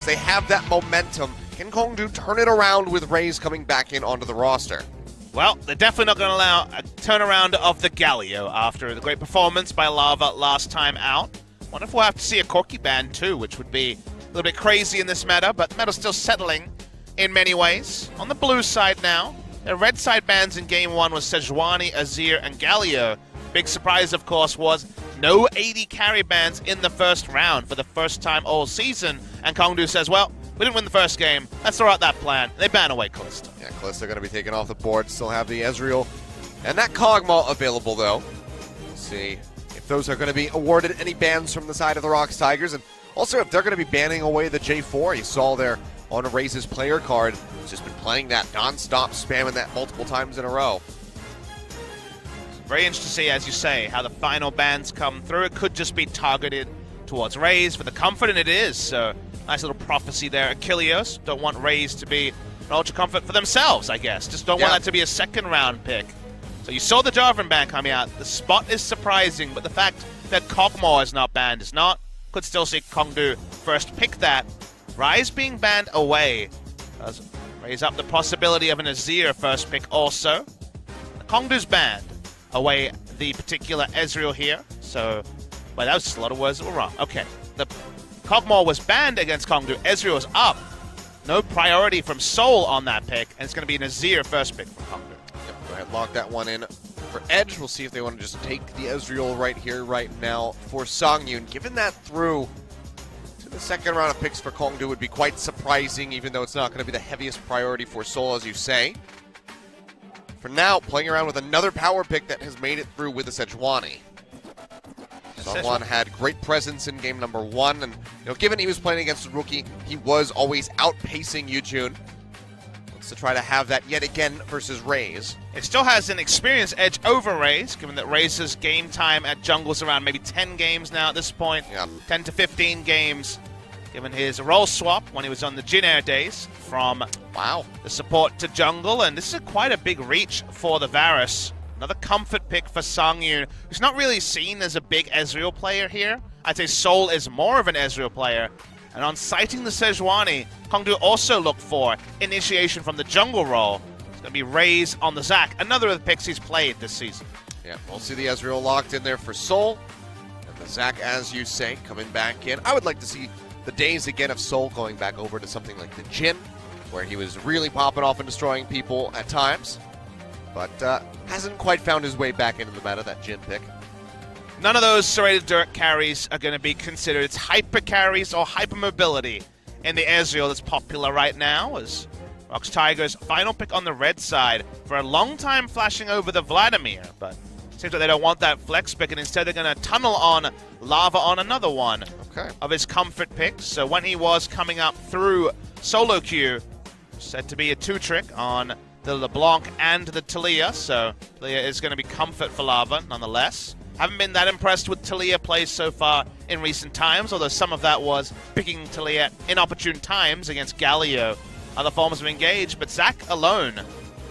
They have that momentum. Can Kongdoo turn it around with Raze coming back in onto the roster? Well, they're definitely not going to allow a turnaround of the Galio after the great performance by Lava last time out. Wonder if we'll have to see a Corki ban too, which would be a little bit crazy in this meta, but the meta's still settling in many ways. On the blue side now, the red side bans in game 1 was Sejuani, Azir, and Galio. Big surprise, of course, was no AD carry bans in the first round for the first time all season, and Kongdoo says, well, we didn't win the first game, let's throw out that plan. They ban away Kalista. Yeah, Kalista going to be taken off the board, still have the Ezreal and that Kog'Maw available though. We'll see if those are going to be awarded any bans from the side of the ROX Tigers, and also if they're going to be banning away the J4. You saw there on Raze's player card, he's just been playing that non-stop, spamming that multiple times in a row. Very interesting to see, as you say, how the final bans come through. It could just be targeted towards Raze for the comfort, and it is. So, nice little prophecy there. Achilles don't want Raze to be an ultra comfort for themselves, I guess. Just don't want that to be a second round pick. So you saw the Jarvan ban coming out. The spot is surprising, but the fact that Kog'Maw is not banned is not. Could still see Kongdoo first pick that. Ryze being banned away does raise up the possibility of an Azir first pick also. Kongdoo's banned away the particular Ezreal here. So, well, that was just a lot of words that were wrong. Okay, the Kog'Maw was banned against Kongdoo. Ezreal was up. No priority from Soul on that pick, and it's going to be an Azir first pick from Kongdoo. Yep, go ahead, lock that one in for Edge. We'll see if they want to just take the Ezreal right here, right now for Songyun. Given that through to the second round of picks for Kongdoo would be quite surprising, even though it's not going to be the heaviest priority for Soul, as you say. For now, playing around with another power pick that has made it through with the Sejuani. Sejuani had great presence in game number 1, and given he was playing against a rookie, he was always outpacing Yujun. Wants to try to have that yet again versus Raze. It still has an experience edge over Raze, given that Raze's game time at jungle's around maybe 10 games now at this point. Yeah. 10 to 15 games, given his role swap when he was on the Jin Air days from the support to jungle. And this is quite a big reach for the Varus. Another comfort pick for Songyun, who's not really seen as a big Ezreal player here. I'd say Soul is more of an Ezreal player. And on sighting the Sejuani, Kongdoo also looked for initiation from the jungle role. It's going to be Raze on the Zac, another of the picks he's played this season. Yeah, we'll see the Ezreal locked in there for Soul. And the Zac, as you say, coming back in. I would like to see the days again of Soul going back over to something like the Jhin, where he was really popping off and destroying people at times. But hasn't quite found his way back into the meta, that Jhin pick. None of those serrated dirt carries are going to be considered. It's hyper carries or hyper mobility in the Ezreal that's popular right now, as ROX Tigers' final pick on the red side for a long time flashing over the Vladimir. But it seems like they don't want that flex pick, and instead they're going to tunnel on Lava on another one of his comfort picks. So when he was coming up through solo queue, said to be a 2-trick on the LeBlanc and the Taliyah, so Taliyah is going to be comfort for Lava nonetheless. Haven't been that impressed with Taliyah plays so far in recent times, although some of that was picking Taliyah at inopportune times against Galio. Other forms of engage, but Zac alone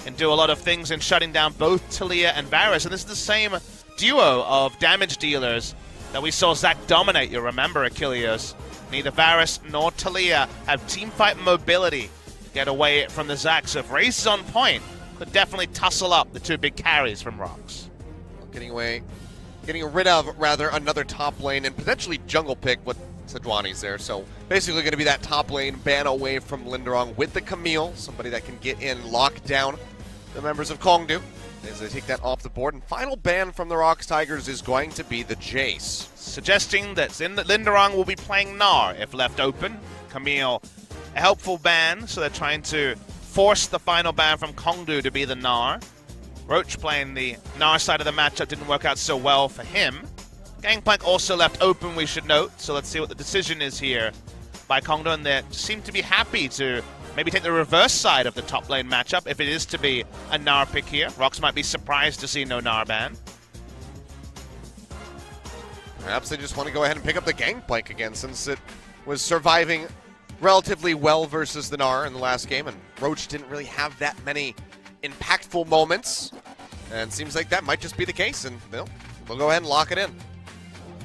can do a lot of things in shutting down both Taliyah and Varus, and this is the same duo of damage dealers that we saw Zac dominate. You'll remember, Achilles. Neither Varus nor Taliyah have teamfight mobility to get away from the Zac, so if Raze is on point, could definitely tussle up the two big carries from ROX. Getting rid of, rather, another top lane and potentially jungle pick with Sejuani's there. So basically going to be that top lane ban away from Linderong with the Camille, somebody that can get in, lock down the members of Kongdoo as they take that off the board. And final ban from the ROX Tigers is going to be the Jace. Suggesting that Linderong will be playing Gnar if left open. Camille, a helpful ban, so they're trying to force the final ban from Kongdoo to be the Gnar. Roach playing the Gnar side of the matchup didn't work out so well for him. Gangplank also left open, we should note, so let's see what the decision is here by Kongdoo, and they seem to be happy to maybe take the reverse side of the top lane matchup if it is to be a Gnar pick here. ROX might be surprised to see no Gnar ban. Perhaps they just want to go ahead and pick up the Gangplank again, since it was surviving relatively well versus the Gnar in the last game, and Roach didn't really have that many impactful moments, and seems like that might just be the case, and we'll go ahead and lock it in.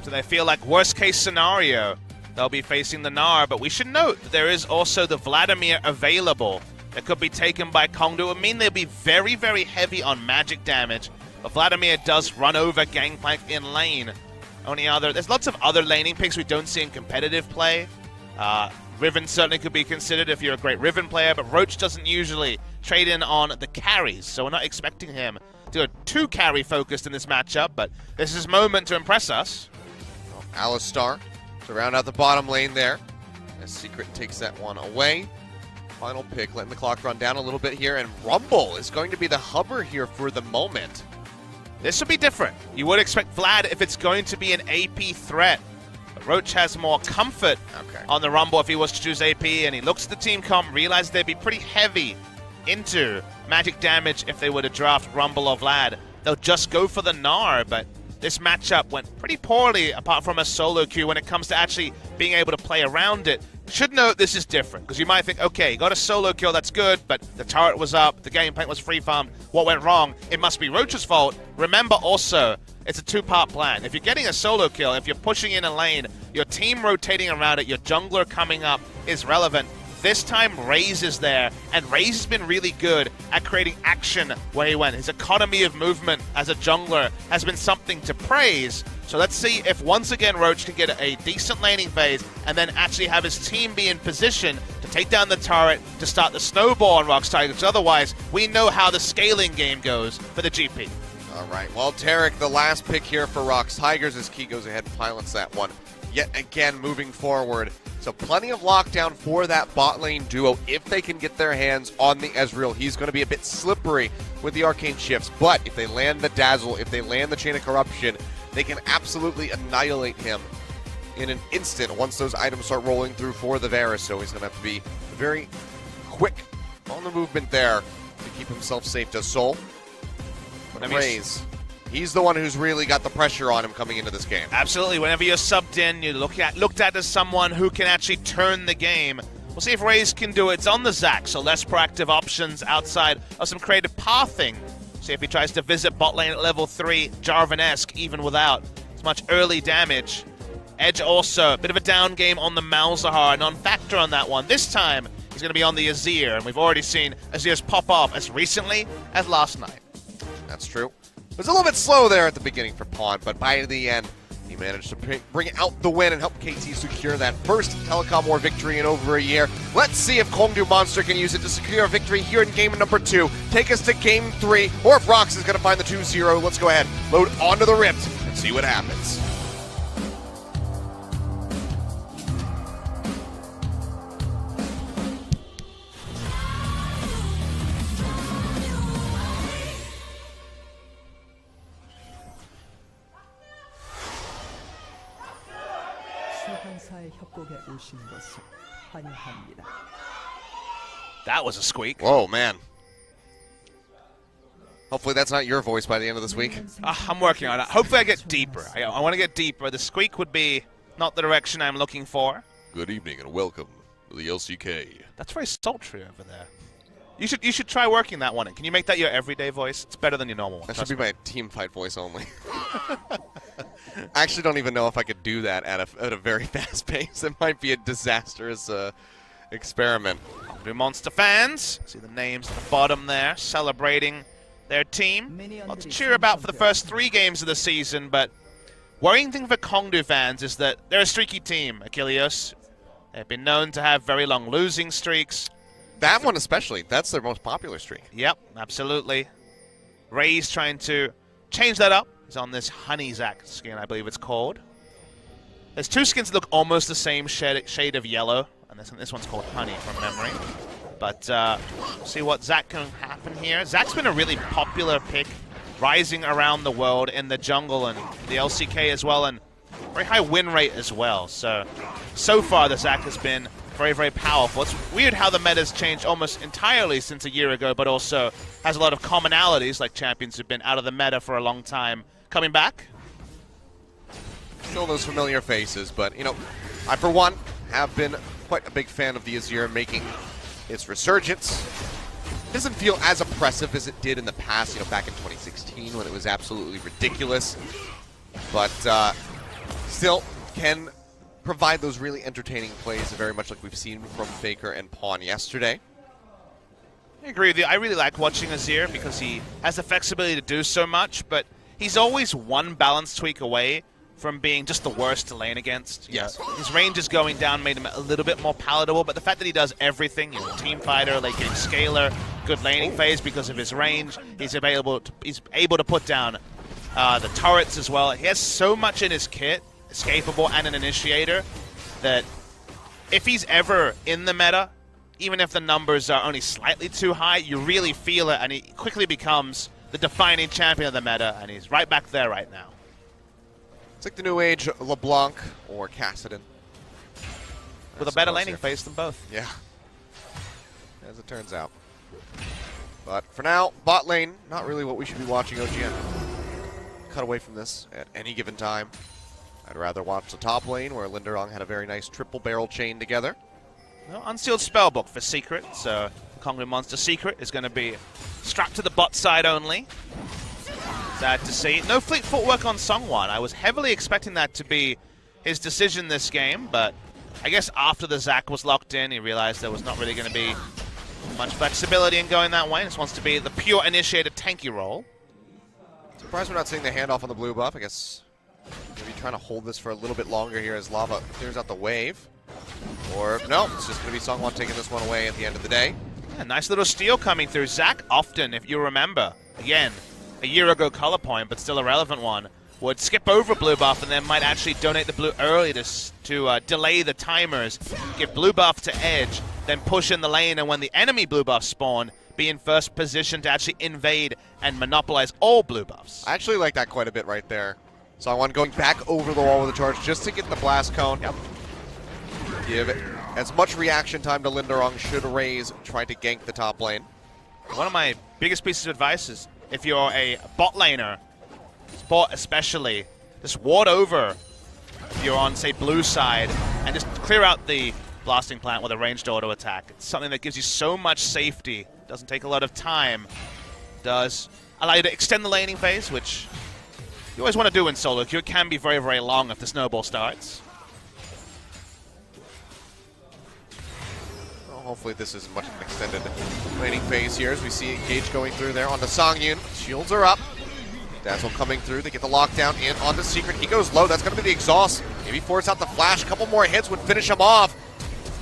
So they feel like worst case scenario, they'll be facing the Gnar, but we should note that there is also the Vladimir available that could be taken by Kongdoo. It would mean they'll be very, very heavy on magic damage, but Vladimir does run over Gangplank in lane. There's lots of other laning picks we don't see in competitive play. Riven certainly could be considered if you're a great Riven player, but Roach doesn't usually trade in on the carries, so we're not expecting him to go too carry focused in this matchup, but this is his moment to impress us. Alistar to round out the bottom lane there, as Secret takes that one away. Final pick, letting the clock run down a little bit here, and Rumble is going to be the hubber here for the moment. This would be different. You would expect Vlad if it's going to be an AP threat. But Roach has more comfort on the Rumble if he was to choose AP, and he looks at the team comp, realizes they'd be pretty heavy into magic damage if they were to draft Rumble or Vlad. They'll just go for the Gnar, but this matchup went pretty poorly apart from a solo queue when it comes to actually being able to play around it. Should note this is different, because you might think, okay, got a solo kill, that's good, but the turret was up, the Gangplank was free farmed, what went wrong? It must be Roach's fault. Remember also, it's a two-part plan. If you're getting a solo kill, if you're pushing in a lane, your team rotating around it, your jungler coming up is relevant. This time, Raze is there, and Raze has been really good at creating action where he went. His economy of movement as a jungler has been something to praise. So let's see if once again Roach can get a decent laning phase and then actually have his team be in position to take down the turret to start the snowball on ROX Tigers. Otherwise, we know how the scaling game goes for the GP. All right, well, Tarek, the last pick here for ROX Tigers as Key goes ahead and pilots that one. Yet again, moving forward. So plenty of lockdown for that bot lane duo if they can get their hands on the Ezreal. He's going to be a bit slippery with the arcane shifts, but if they land the Dazzle, if they land the Chain of Corruption, they can absolutely annihilate him in an instant once those items start rolling through for the Varus. So he's going to have to be very quick on the movement there to keep himself safe. Does Soul. But Raze, he's the one who's really got the pressure on him coming into this game. Absolutely. Whenever you're subbed in, you're looked at as someone who can actually turn the game. We'll see if Raze can do it. It's on the Zac, so less proactive options outside of some creative pathing. See if he tries to visit bot lane at level 3, Jarvan-esque, even without as much early damage. Edge also, a bit of a down game on the Malzahar, non-factor on that one. This time, he's going to be on the Azir, and we've already seen Azir's pop off as recently as last night. That's true. It was a little bit slow there at the beginning for Pawn, but by the end, he managed to bring out the win and help KT secure that first Telecom War victory in over a year. Let's see if Kongdoo Monster can use it to secure a victory here in game number 2. Take us to game 3, or if ROX is going to find the 2-0. Let's go ahead, load onto the Rift, and see what happens. That was a squeak. Whoa, man. Hopefully that's not your voice by the end of this week. I'm working on it. Hopefully I get deeper. I want to get deeper. The squeak would be not the direction I'm looking for. Good evening and welcome to the LCK. That's very sultry over there. You should try working that one. Can you make that your everyday voice? It's better than your normal one. That should be my team fight voice only. I actually don't even know if I could do that at a very fast pace. It might be a disastrous experiment. Kongdoo Monster fans, see the names at the bottom there, celebrating their team. Lot to cheer about for the first 3 games of the season, but worrying thing for Kongdoo fans is that they're a streaky team, Achilles. They've been known to have very long losing streaks. That one especially, that's their most popular streak. Yep, absolutely. Raze trying to change that up. He's on this Honey Zac skin, I believe it's called. There's 2 skins that look almost the same shade of yellow, and this one's called Honey from memory. But we'll see what Zac can happen here. Zac's been a really popular pick, rising around the world in the jungle and the LCK as well, and very high win rate as well. So far the Zac has been very, very powerful. It's weird how the meta's changed almost entirely since a year ago, but also has a lot of commonalities, like champions who've been out of the meta for a long time coming back. Still those familiar faces, but, you know, I, for one, have been quite a big fan of the Azir making its resurgence. It doesn't feel as oppressive as it did in the past, you know, back in 2016 when it was absolutely ridiculous. But still can provide those really entertaining plays, very much like we've seen from Faker and Pawn yesterday. I agree with you. I really like watching Azir because he has the flexibility to do so much, but he's always one balance tweak away from being just the worst to lane against. Yes. His range is going down, made him a little bit more palatable, but the fact that he does everything, team fighter, late game scaler, good laning phase because of his range, he's able to put down the turrets as well. He has so much in his kit, escapable and an initiator, that if he's ever in the meta, even if the numbers are only slightly too high, you really feel it, and he quickly becomes the defining champion of the meta, and he's right back there right now. It's like the new age LeBlanc or Kassadin. With a better laning phase than both. Yeah, as it turns out. But for now, bot lane, not really what we should be watching OGN. Cut away from this at any given time. I'd rather watch the top lane, where Linderong had a very nice triple barrel chain together. No, unsealed spellbook for Secret, so Kongdoo Monster Secret is going to be strapped to the bot side only. Sad to see. No fleet footwork on Songwon. I was heavily expecting that to be his decision this game, but I guess after the Zac was locked in, he realized there was not really going to be much flexibility in going that way. He just wants to be the pure initiated tanky role. Surprised we're not seeing the handoff on the blue buff. I guess maybe trying to hold this for a little bit longer here as Lava clears out the wave. Or, no, it's just going to be Songwon taking this one away at the end of the day. Yeah, nice little steal coming through. Zac often, if you remember, again, a year ago color point, but still a relevant one, would skip over blue buff and then might actually donate the blue early to delay the timers, give blue buff to Edge, then push in the lane, and when the enemy blue buff spawn, be in first position to actually invade and monopolize all blue buffs. I actually like that quite a bit right there. Songwon going back over the wall with a charge just to get the blast cone. Yep. Give it as much reaction time to Linderong should Raze try to gank the top lane. One of my biggest pieces of advice is if you're a bot laner, support especially, just ward over if you're on, say, blue side, and just clear out the blasting plant with a ranged auto attack. It's something that gives you so much safety. Doesn't take a lot of time. Does allow you to extend the laning phase, which you always want to do in solo queue. It can be very, very long if the snowball starts. Hopefully this isn't much of an extended laning phase here as we see Engage going through there onto Songyun. Shields are up. Dazzle coming through. They get the lockdown in onto Secret. He goes low. That's going to be the exhaust. Maybe force out the flash. A couple more hits would finish him off.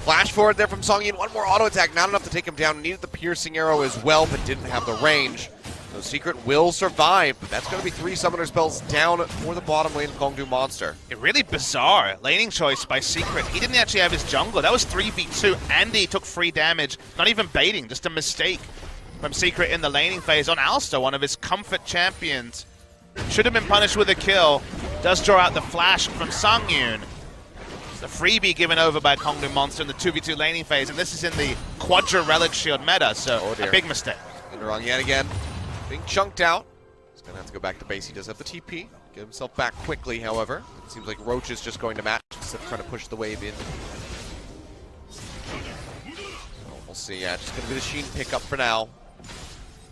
Flash forward there from Songyun. One more auto attack. Not enough to take him down. Needed the piercing arrow as well, but didn't have the range. So Secret will survive, but that's going to be 3 summoner spells down for the bottom lane Kongdoo Monster. A really bizarre laning choice by Secret. He didn't actually have his jungler. That was 3v2, and he took free damage. Not even baiting, just a mistake from Secret in the laning phase on Alster, one of his comfort champions. Should have been punished with a kill. Does draw out the flash from Songyun. The freebie given over by Kongdoo Monster in the 2v2 laning phase, and this is in the Quadra Relic Shield meta, so a big mistake. Linderong yet again. Being chunked out. He's going to have to go back to base. He does have the TP. Get himself back quickly, however. It seems like Roach is just going to match instead of trying to push the wave in. We'll see. Yeah, just going to be the Sheen pickup for now.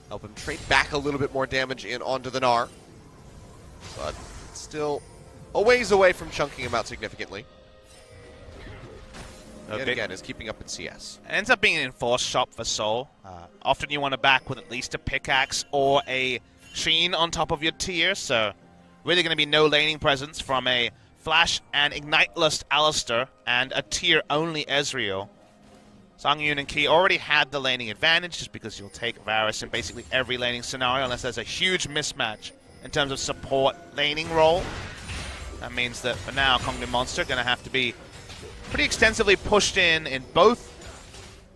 Help him trade back a little bit more damage in onto the Gnar. But still a ways away from chunking him out significantly. Yet again, is keeping up in CS. It ends up being an enforced shop for Soul. Often you want to back with at least a pickaxe or a Sheen on top of your tier, so really going to be no laning presence from a Flash and Igniteless Alistar and a tier-only Ezreal. Songyun and Ki already had the laning advantage just because you'll take Varus in basically every laning scenario unless there's a huge mismatch in terms of support laning role. That means that for now, Kongdoo Monster going to have to be pretty extensively pushed in both,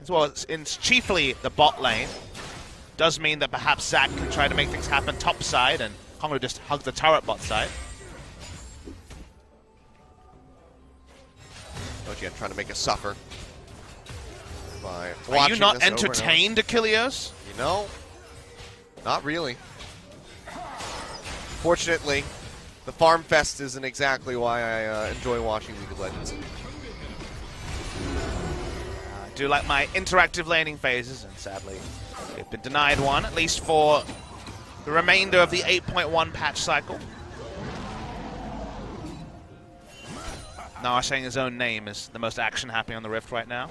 as well as in chiefly the bot lane. Does mean that perhaps Zac can try to make things happen top side, and Kongdoo just hug the turret bot side. OGN trying to make us suffer. Are you not entertained, Achilleos? You know, not really. Fortunately, the Farm Fest isn't exactly why I enjoy watching League of Legends. I do like my interactive laning phases, and sadly, we've been denied one, at least for the remainder of the 8.1 patch cycle. Nah saying his own name is the most action happening on the Rift right now.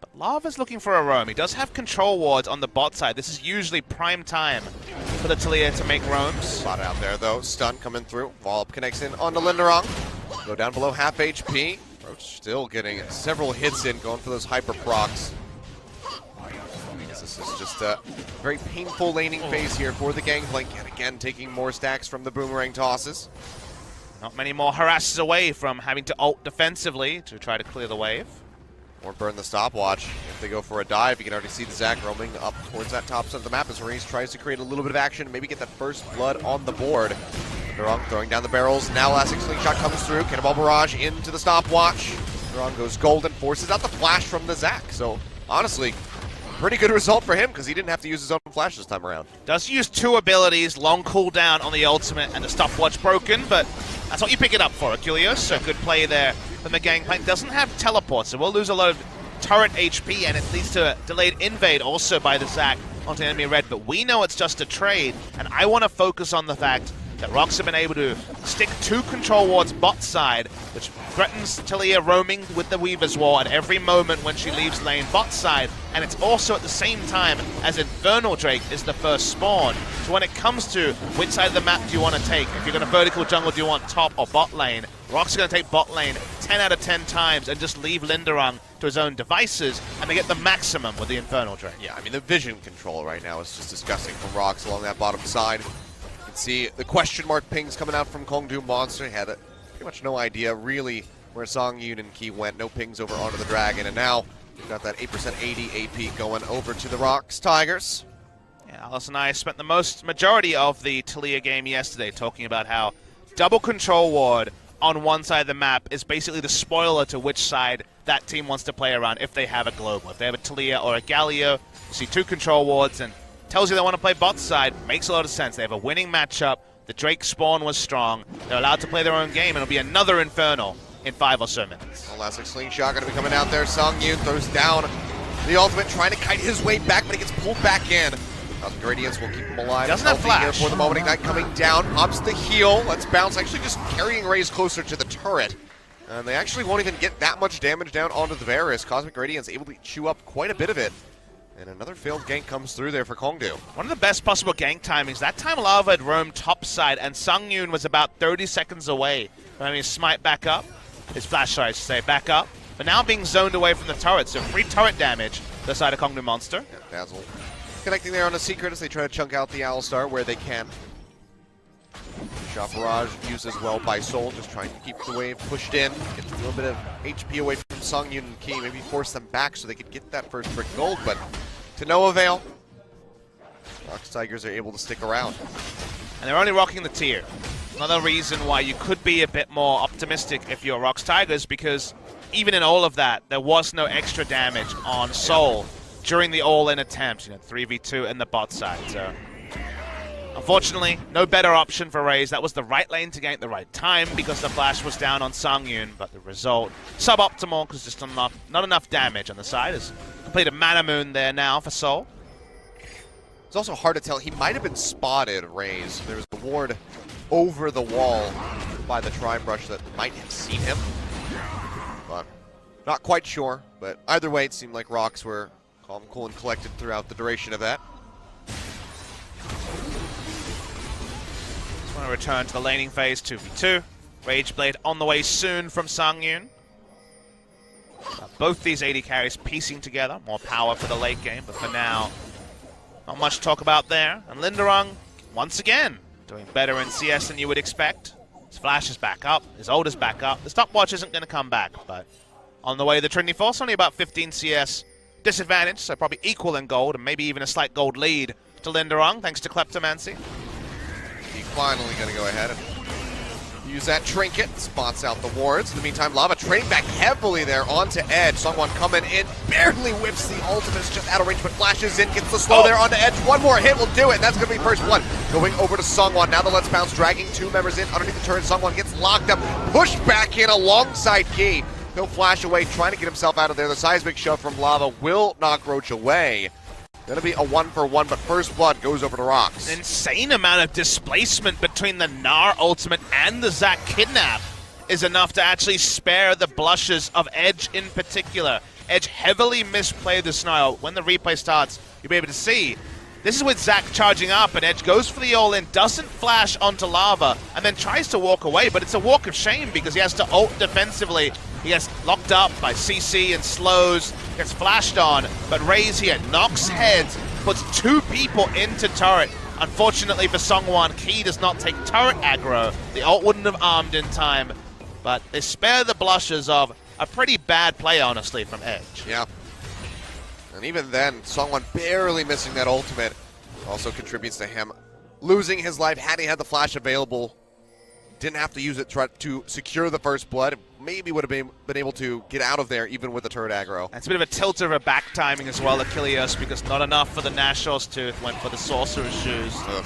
But Lava's looking for a roam. He does have control wards on the bot side. This is usually prime time for the Taliyah to make roams. Spot out there though, stun coming through. Volley connects in onto Linderong. Go down below half HP. Roach still getting several hits in, going for those hyper procs. This is just a very painful laning phase here for the Gangplank, and again taking more stacks from the boomerang tosses. Not many more harasses away from having to ult defensively to try to clear the wave. Or burn the stopwatch. If they go for a dive, you can already see the Zac roaming up towards that top side of the map as Reese tries to create a little bit of action, maybe get that first blood on the board. Durong throwing down the barrels. Now Elastic Slingshot comes through. Cannonball Barrage into the stopwatch. Durong goes golden, forces out the flash from the Zac. So honestly, pretty good result for him because he didn't have to use his own flash this time around. Does use two abilities, long cooldown on the ultimate and the stopwatch broken, but that's what you pick it up for, Achilles. So good play there from the Gangplank. Doesn't have teleport, so we'll lose a lot of turret HP, and it leads to a delayed invade also by the Zac onto enemy red. But we know it's just a trade, and I want to focus on the fact that ROX have been able to stick 2 control wards bot side, which threatens Taliyah roaming with the Weaver's Wall at every moment when she leaves lane bot side, and it's also at the same time as Infernal Drake is the first spawn. So when it comes to which side of the map do you want to take, if you're going to vertical jungle, do you want top or bot lane, ROX are going to take bot lane 10 out of 10 times and just leave Linderong to his own devices, and they get the maximum with the Infernal Drake. Yeah, I mean, the vision control right now is just disgusting from ROX along that bottom side. You can see the question mark pings coming out from Kongdoo Monster. He had pretty much no idea really where Songyun and Key went. No pings over onto the Dragon, and now we've got that 8% 80 AP going over to the ROX Tigers. Yeah, Alice and I spent the majority of the Taliyah game yesterday talking about how double control ward on one side of the map is basically the spoiler to which side that team wants to play around if they have a global. If they have a Taliyah or a Galio, you see 2 control wards and tells you they want to play bot side. Makes a lot of sense. They have a winning matchup. The Drake spawn was strong. They're allowed to play their own game, and it'll be another Infernal in 5 or so minutes. Elastic Slingshot going to be coming out there. Songyun throws down the ultimate, trying to kite his way back, but he gets pulled back in. Gradients will keep him alive. Doesn't have flash. Here for the moment. Ignite coming down, pops the heal. Let's bounce. Actually just carrying Raze closer to the turret. And they actually won't even get that much damage down onto the Varus. Cosmic Radiance able to chew up quite a bit of it. And another failed gank comes through there for Kongdoo. One of the best possible gank timings. That time Lava had roamed topside, and Songyun was about 30 seconds away from having his smite back up. His flash, sorry, I should say, back up. But now being zoned away from the turret, so free turret damage to the side of Kongdoo Monster. Yeah, Dazzle connecting there on a secret as they try to chunk out the Alistar where they can. Shot Barrage used as well by Soul, just trying to keep the wave pushed in. Get a little bit of HP away from Songyun and Key, maybe force them back so they could get that first brick gold, but to no avail. ROX Tigers are able to stick around. And they're only rocking the tier. Another reason why you could be a bit more optimistic if you're ROX Tigers, because even in all of that, there was no extra damage on Soul during the all-in attempt, 3v2 in the bot side. So unfortunately, no better option for Raze. That was the right lane to gank at the right time because the flash was down on Songyun, but the result suboptimal because just not enough damage on the side. Has completed Mana Moon there now for Soul. It's also hard to tell. He might have been spotted, Raze. There was a ward over the wall by the Tri-Brush that might have seen him. But not quite sure. But either way, it seemed like ROX were calm, cool, and collected throughout the duration of that. Just want to return to the laning phase, 2v2. Rageblade on the way soon from Songyun. Both these AD carries piecing together. More power for the late game, but for now, not much to talk about there. And Linderong, once again, doing better in CS than you would expect. His flash is back up, his ult is back up. The stopwatch isn't going to come back, but on the way, the Trinity Force, only about 15 CS disadvantage, so probably equal in gold, and maybe even a slight gold lead to Linderong, thanks to Kleptomancy. He's finally going to go ahead and use that trinket, spots out the wards. In the meantime, Lava trading back heavily there onto Edge. Someone coming in, barely whips the ultimate, just out of range, but flashes in, gets the slow there onto Edge. One more hit will do it, and that's going to be first blood. Going over to Songwon, now the Let's Bounce, dragging 2 members in underneath the turret. Songwon gets locked up, pushed back in alongside Key. He'll flash away, trying to get himself out of there. The seismic shove from Lava will knock Roach away. Gonna be a 1-for-1, but first blood goes over to ROX. An insane amount of displacement between the Gnar ultimate and the Zac Kidnap. is enough to actually spare the blushes of Edge in particular. Edge heavily misplayed the scenario. When the replay starts, you'll be able to see. This is with Zac charging up, and Edge goes for the all-in, doesn't flash onto Lava, and then tries to walk away, but it's a walk of shame because he has to ult defensively. He gets locked up by CC and slows, gets flashed on, but Raze here knocks heads, puts 2 people into turret. Unfortunately for Songwon, Key does not take turret aggro. The ult wouldn't have armed in time, but they spare the blushes of a pretty bad play, honestly, from Edge. Yeah. And even then, Songwon barely missing that ultimate also contributes to him losing his life. Had he had the flash available, didn't have to use it to secure the first blood, maybe would have been able to get out of there even with the turret aggro. It's a bit of a tilt of a back timing as well, Achilles, because not enough for the Nashor's Tooth, went for the Sorcerer's Shoes. Ugh.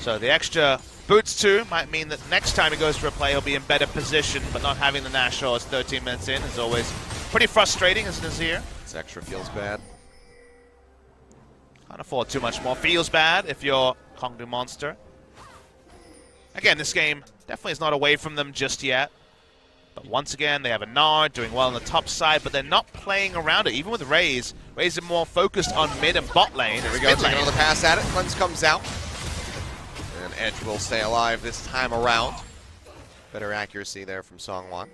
So the extra boots too might mean that next time he goes for a play, he'll be in better position, but not having the Nashor's 13 minutes in is always pretty frustrating as Nazir. This extra feels bad. Can't afford too much more. Feels bad if you're Kongdoo Monster. Again, this game definitely is not away from them just yet. But once again, they have a Nard doing well on the top side, but they're not playing around it. Even with Raze, Raze are more focused on mid and bot lane. Here we go, taking another pass at it. Cleanse comes out. And Edge will stay alive this time around. Better accuracy there from Songwon.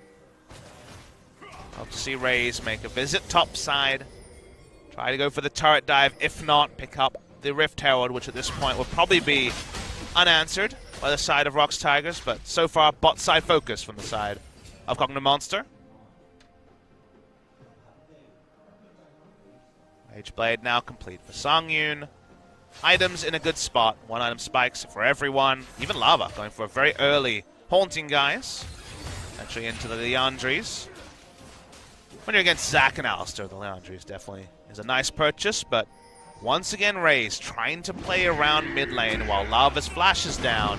Hope to see Raze make a visit top side. Try to go for the turret dive. If not, pick up the Rift Herald, which at this point will probably be unanswered by the side of ROX Tigers, but so far bot side focus from the side of Kongdoo Monster. Rage Blade now complete for Songyun. Items in a good spot. 1 item spikes for everyone. Even Lava going for a very early Haunting Guys. Actually into the Leandries. When you're against Zac and Alistair, the Leandries definitely is a nice purchase, but once again Raze trying to play around mid lane while Lava's flashes down.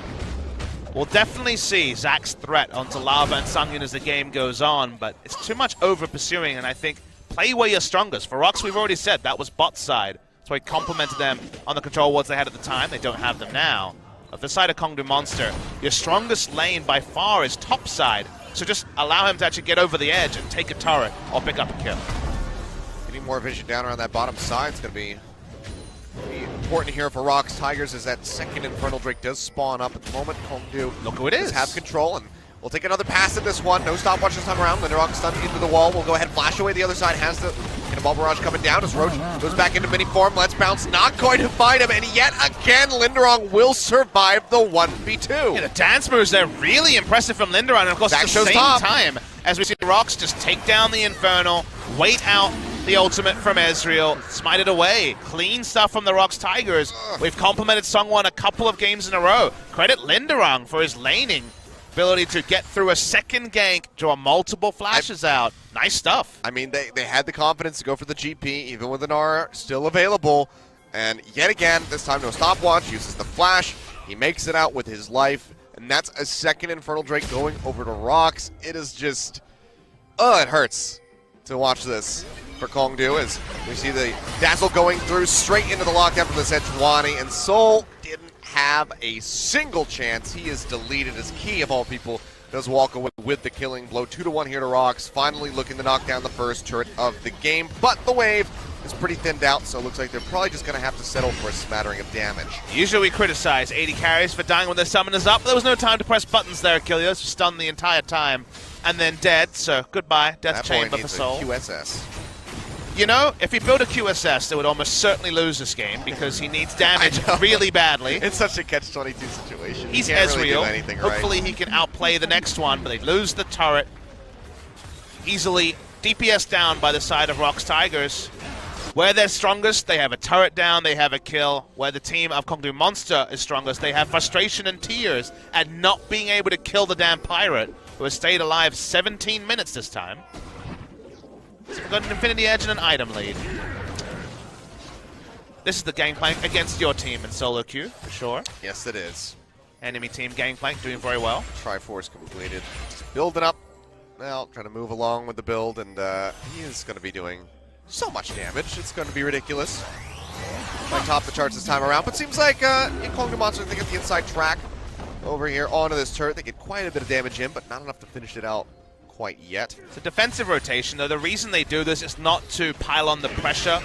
We'll definitely see Zac's threat onto Lava and Songyun as the game goes on, but it's too much over pursuing, and I think play where you're strongest. For ROX, we've already said that was bot side. That's why he complimented them on the control wards they had at the time. They don't have them now. But for the side of Kongdoo Monster, your strongest lane by far is top side. So just allow him to actually get over the edge and take a turret or pick up a kill. Getting more vision down around that bottom side is going to be important here for ROX Tigers as that second Infernal Drake does spawn up at the moment. Kongdoo, look who it is. Has control, and we'll take another pass at this one. No stopwatch this time around. Linderock stunned into the wall. We'll go ahead and flash away. The other side has the Cannonball Barrage coming down as Roach goes back into mini form. Let's bounce. Not going to find him, and yet again, Linderock will survive the 1v2. Yeah, the dance moves there really impressive from Linderock, and of course at the same time as we see ROX just take down the Infernal, wait out the ultimate from Ezreal, smite it away. Clean stuff from the ROX Tigers. We've complimented Songwon a couple of games in a row. Credit Linderock for his laning ability to get through a second gank, draw multiple flashes out. Nice stuff. I mean, they had the confidence to go for the GP, even with an R still available. And yet again, this time no stopwatch, uses the flash. He makes it out with his life. And that's a second Infernal Drake going over to ROX. It is just, it hurts to watch this for Kongdoo as we see the Dazzle going through straight into the lockdown from the Sejuani, and Soul didn't have a single chance. He is deleted as Key, of all people, does walk away with the killing blow. 2-1 here to ROX, finally looking to knock down the first turret of the game, but the wave is pretty thinned out, so it looks like they're probably just going to have to settle for a smattering of damage. Usually we criticize 80 carries for dying when their summon is up, but there was no time to press buttons there, Achilles. Stunned the entire time, and then dead, so goodbye, Death Chamber for Soul. QSS. You know, if he built a QSS, they would almost certainly lose this game because he needs damage really badly. It's such a catch-22 situation. He's Ezreal. Really hopefully he can outplay the next one, but they lose the turret. Easily DPS down by the side of ROX Tigers. Where they're strongest, they have a turret down, they have a kill. Where the team of Kongdoo Monster is strongest, they have frustration and tears at not being able to kill the damn pirate, who has stayed alive 17 minutes this time. So we've got an Infinity Edge and an item lead. This is the Gangplank against your team in solo queue, for sure. Yes, it is. Enemy team Gangplank doing very well. Triforce completed. Just building up. Well, trying to move along with the build, and he is going to be doing so much damage. It's going to be ridiculous. Might top the charts this time around, but seems like Kongdoo Monster, they get the inside track. over here onto this turret. They get quite a bit of damage in, but not enough to finish it out quite yet. It's a defensive rotation, though. The reason they do this is not to pile on the pressure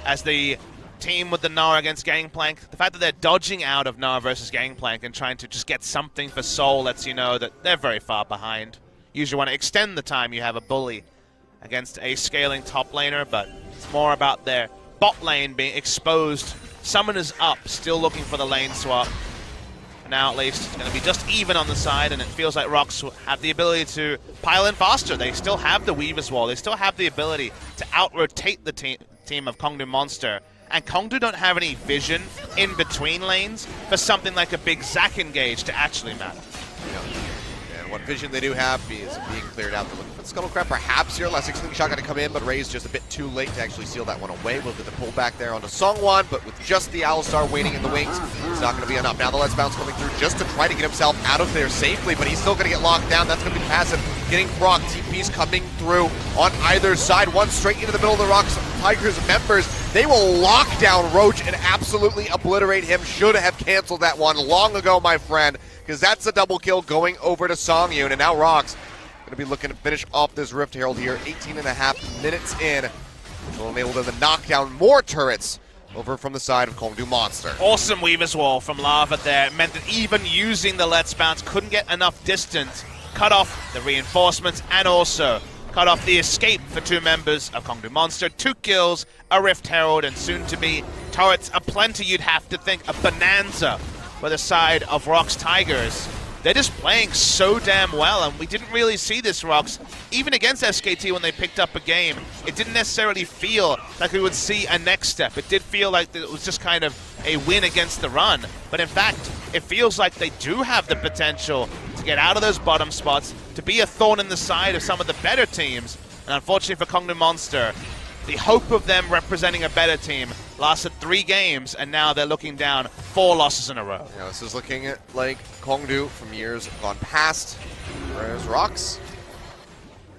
as the team with the Nara against Gangplank. The fact that they're dodging out of Nara versus Gangplank and trying to just get something for Soul lets you know that they're very far behind. Usually want to extend the time you have a bully against a scaling top laner, but it's more about their bot lane being exposed. Summoners up, still looking for the lane swap. For now, at least, it's going to be just even on the side, and it feels like ROX have the ability to pile in faster. They still have the Weaver's Wall. They still have the ability to out-rotate the team of Kongdoo Monster. And Kongdoo don't have any vision in between lanes for something like a big Zac engage to actually matter. And what vision they do have is being cleared out. They're looking for the Scuttle Crab perhaps here. Last Slingshot going to come in, but Ray's just a bit too late to actually seal that one away. We'll get the pull back there onto Songwon, but with just the Alistar waiting in the wings, it's not going to be enough. Now the Let's Bounce coming through just to try to get himself out of there safely, but he's still going to get locked down. That's going to be passive. Getting proc. TP's coming through on either side. One straight into the middle of the ROX Tigers members. They will lock down Roach and absolutely obliterate him. Should have canceled that one long ago, my friend, because that's a double kill going over to Songyun. And now ROX going to be looking to finish off this Rift Herald here. 18.5 minutes in, which will enable them to knock down more turrets over from the side of Kongdoo Monster. Awesome Weaver's Wall from Lava there. It meant that even using the Let's Bounce couldn't get enough distance, cut off the reinforcements, and also cut off the escape for two members of Kongdoo Monster. 2 kills, a Rift Herald, and soon to be turrets aplenty. You'd have to think a bonanza for the side of ROX Tigers. They're just playing so damn well, and we didn't really see this ROX even against SKT when they picked up a game. It didn't necessarily feel like we would see a next step. It did feel like it was just kind of a win against the run, but in fact it feels like they do have the potential to get out of those bottom spots, to be a thorn in the side of some of the better teams. And unfortunately for Kongdoo Monster, the hope of them representing a better team lasted 3 games, and now they're looking down 4 losses in a row. Yeah, this is looking like Kongdoo from years gone past, whereas ROX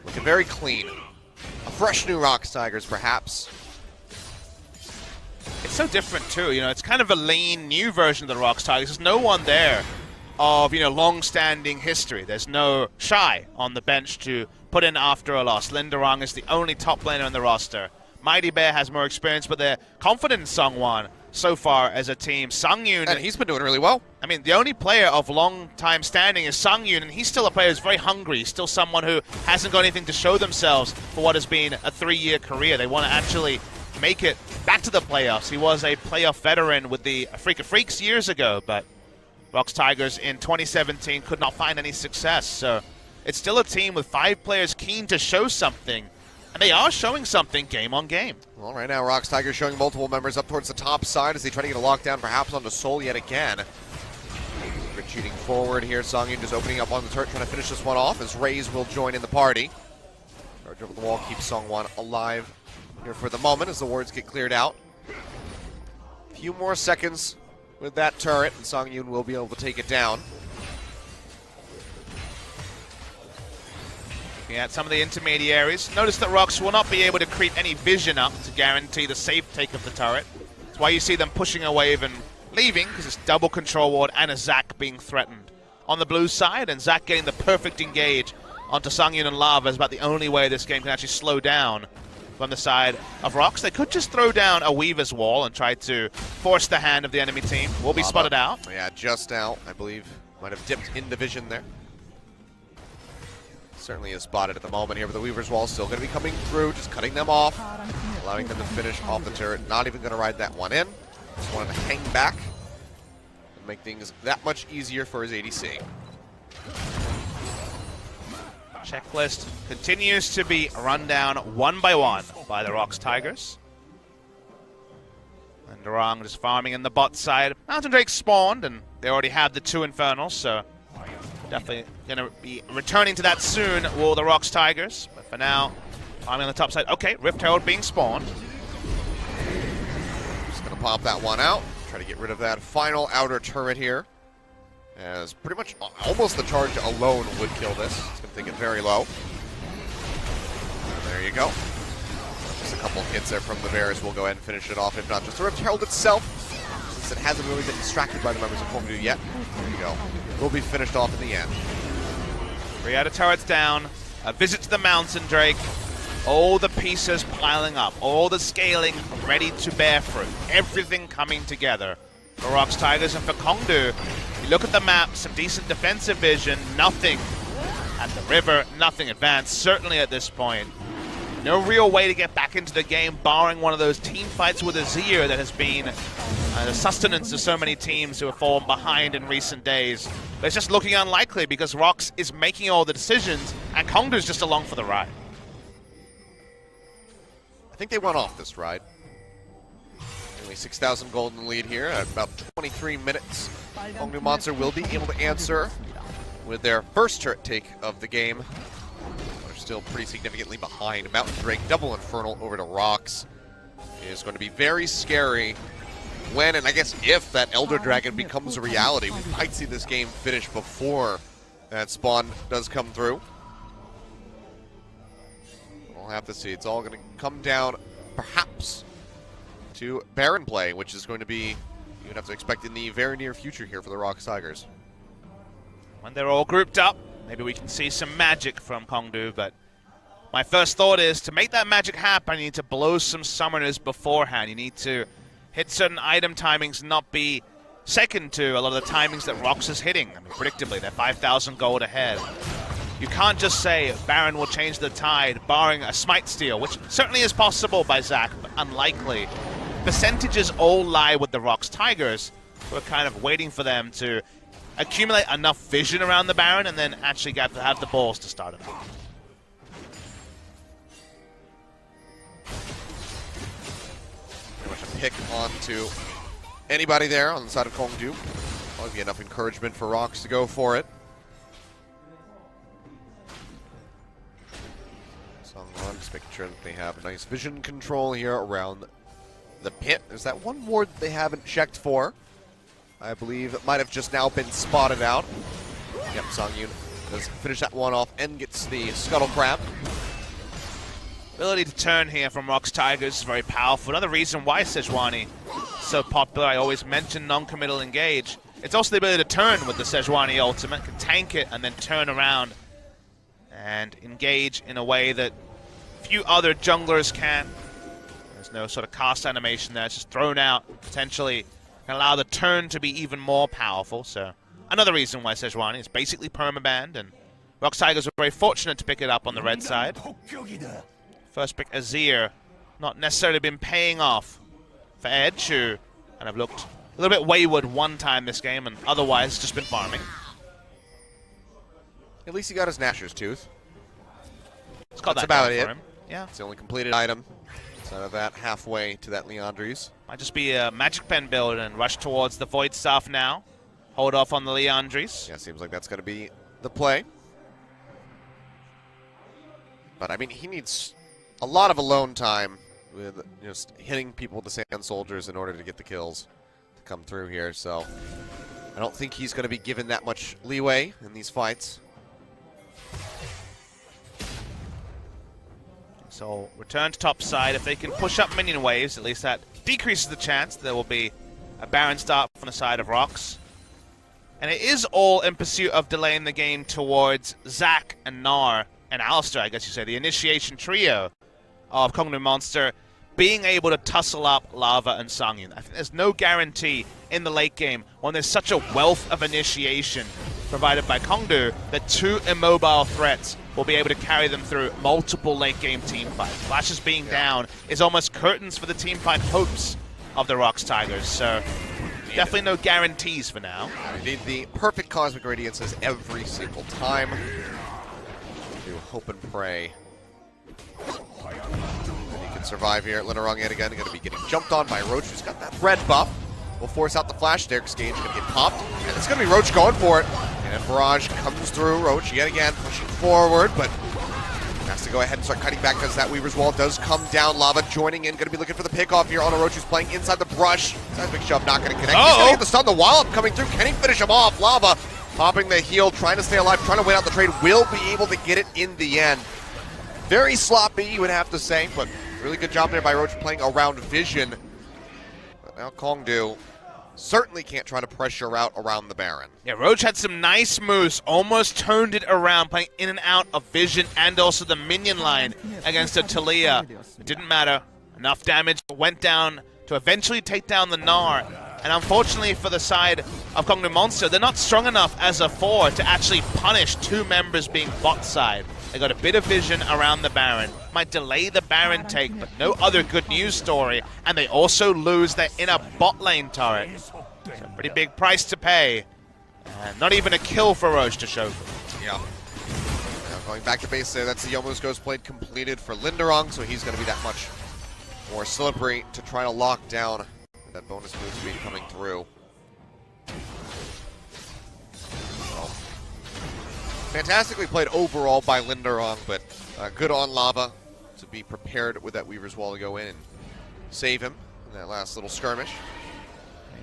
looking very clean. A fresh new ROX Tigers, perhaps. It's so different too, you know, it's kind of a lean new version of the ROX Tigers. There's no one there of, you know, long-standing history. There's no Shy on the bench to put in after a loss. Linderong is the only top laner in the roster. Mighty Bear has more experience, but they're confident in Songwon so far as a team. Songyun, And he's been doing really well. I mean, the only player of long time standing is Songyun, and he's still a player who's very hungry. He's still someone who hasn't got anything to show themselves for what has been a 3-year career. They want to actually make it back to the playoffs. He was a playoff veteran with the Freak of Freaks years ago, but ROX Tigers in 2017 could not find any success. So it's still a team with 5 players keen to show something, and they are showing something game on game. Well, right now, ROX Tigers showing multiple members up towards the top side as they try to get a lockdown, perhaps onto Soul yet again. Retreating forward here, Songyun just opening up on the turret, trying to finish this one off as Raze will join in the party. Charge over the wall keeps Songwon alive here for the moment as the wards get cleared out. A few more seconds with that turret, and Songyun will be able to take it down. Looking at some of the intermediaries, notice that ROX will not be able to creep any vision up to guarantee the safe take of the turret. That's why you see them pushing a wave and leaving, because it's double control ward and a Zac being threatened. On the blue side, and Zac getting the perfect engage onto Songyun and Lava is about the only way this game can actually slow down. From the side of ROX, they could just throw down a Weaver's Wall and try to force the hand of the enemy team. Will be spotted out. Yeah, just out, I believe. Might have dipped into vision there. Certainly is spotted at the moment here, but the Weaver's Wall still going to be coming through, just cutting them off, allowing them to finish off the turret. Not even going to ride that one in. Just wanted to hang back and make things that much easier for his ADC. Checklist continues to be run down one by one by the ROX Tigers. And Durang just farming in the bot side. Mountain Drake spawned, and they already have the 2 Infernals, so definitely going to be returning to that soon, will the ROX Tigers. But for now, farming on the top side. Okay, Rift Herald being spawned. Just going to pop that one out. Try to get rid of that final outer turret here. As pretty much almost the charge alone would kill this. It's going to take it very low. And there you go. Just a couple hits there from the Bears. We'll go ahead and finish it off. If not, just the Rift Herald itself. ROX that hasn't really been distracted by the members of Kongdoo yet. There you go. Will be finished off in the end. 3 out of turrets down. A visit to the mountain, Drake. All the pieces piling up. All the scaling ready to bear fruit. Everything coming together for ROX Tigers and for Kongdoo. You look at the map, some decent defensive vision, nothing at the river, nothing advanced, certainly at this point. No real way to get back into the game, barring one of those team fights with Azir that has been the sustenance of so many teams who have fallen behind in recent days. But it's just looking unlikely because ROX is making all the decisions and Kongdoo's just along for the ride. I think they went off this ride. Nearly 6,000 gold in the lead here at about 23 minutes. Kongdoo Monster will be able to answer with their first turret take of the game. They're still pretty significantly behind. Mountain Drake, double Infernal over to ROX. It is going to be very scary when, and I guess if, that Elder Dragon becomes a reality. We might see this game finish before that spawn does come through. We'll have to see. It's all going to come down, perhaps, to Baron play, which is going to be, you'd have to expect in the very near future here for the ROX Tigers. When they're all grouped up, maybe we can see some magic from Kongdoo, but my first thought is to make that magic happen, you need to blow some summoners beforehand. You need to hit certain item timings and not be second to a lot of the timings that ROX is hitting. I mean, predictably, they're 5,000 gold ahead. You can't just say Baron will change the tide, barring a smite steal, which certainly is possible by Zac, but unlikely. Percentages all lie with the ROX Tigers. We're kind of waiting for them to accumulate enough vision around the Baron and then actually have the balls to start it off. Pretty much a pick onto anybody there on the side of Kongdoo. Probably be enough encouragement for ROX to go for it. Songwon just making sure that they have a nice vision control here around the pit. There's that one ward that they haven't checked for. I believe it might have just now been spotted out. Yep, Songyun does finish that one off and gets the Scuttle Crab. Ability to turn here from ROX Tigers is very powerful. Another reason why Sejuani is so popular, I always mention non-committal engage. It's also the ability to turn with the Sejuani ultimate, can tank it and then turn around and engage in a way that few other junglers can. There's no sort of cast animation there, it's just thrown out, potentially can allow the turn to be even more powerful. So another reason why Sejuani is basically permabanned, and ROX Tigers were very fortunate to pick it up on the red side. First pick Azir, not necessarily been paying off for Edge, who kind of looked a little bit wayward one time this game and otherwise just been farming. At least he got his Gnasher's Tooth. That's about it. for him. Yeah. It's the only completed item. Outside of that, halfway to that Leandries. Might just be a Magic Pen build and rush towards the Void Staff now. Hold off on the Leandries. Yeah, seems like that's going to be the play. But, I mean, he needs a lot of alone time with just hitting people with the Sand Soldiers in order to get the kills to come through here. So, I don't think he's going to be given that much leeway in these fights. So, return to top side. If they can push up minion waves, at least that decreases the chance there will be a Baron start from the side of ROX. And it is all in pursuit of delaying the game towards Zac and Gnar and Alistar, I guess you say, the initiation trio of Kongdoo Monster being able to tussle up Lava and Songyun. I think there's no guarantee in the late game when there's such a wealth of initiation provided by Kongdoo that two immobile threats will be able to carry them through multiple late game team fights. Flashes being down is almost curtains for the team fight hopes of the ROX Tigers, so definitely no guarantees for now. We need the perfect Cosmic Radiances every single time. Do hope and pray. And he can survive here. Linarong yet again, going to be getting jumped on by Roach, who's got that red buff. Will force out the flash. Derek's Gage going to get popped. And it's going to be Roach going for it. And Barrage comes through. Roach yet again pushing forward, but has to go ahead and start cutting back because that Weaver's Wall does come down. Lava joining in. Going to be looking for the pickoff here on a Roach who's playing inside the brush. Seismic Shove not going to connect. He's going to get the stun. The Wallop coming through. Can he finish him off? Lava popping the heal, trying to stay alive, trying to wait out the trade. Will be able to get it in the end. Very sloppy, you would have to say, but really good job there by Roach playing around vision. But now Kongdoo certainly can't try to pressure out around the Baron. Yeah, Roach had some nice moves, almost turned it around, playing in and out of Vision and also the minion line against a Talia. It didn't matter. Enough damage went down to eventually take down the Gnar. And unfortunately for the side of Kongdoo Monster, they're not strong enough as a 4 to actually punish 2 members being bot side. They got a bit of vision around the Baron. Might delay the Baron take, but no other good news story. And they also lose their inner bot lane turret. So a pretty big price to pay. And not even a kill for Roche to show for. Yeah. Now going back to base there, that's the Yomu's Ghost Blade completed for Linderong, so he's going to be that much more slippery to try to lock down that bonus move speed coming through. Well, fantastically played overall by Linderong, but good on Lava to be prepared with that Weaver's Wall to go in and save him in that last little skirmish.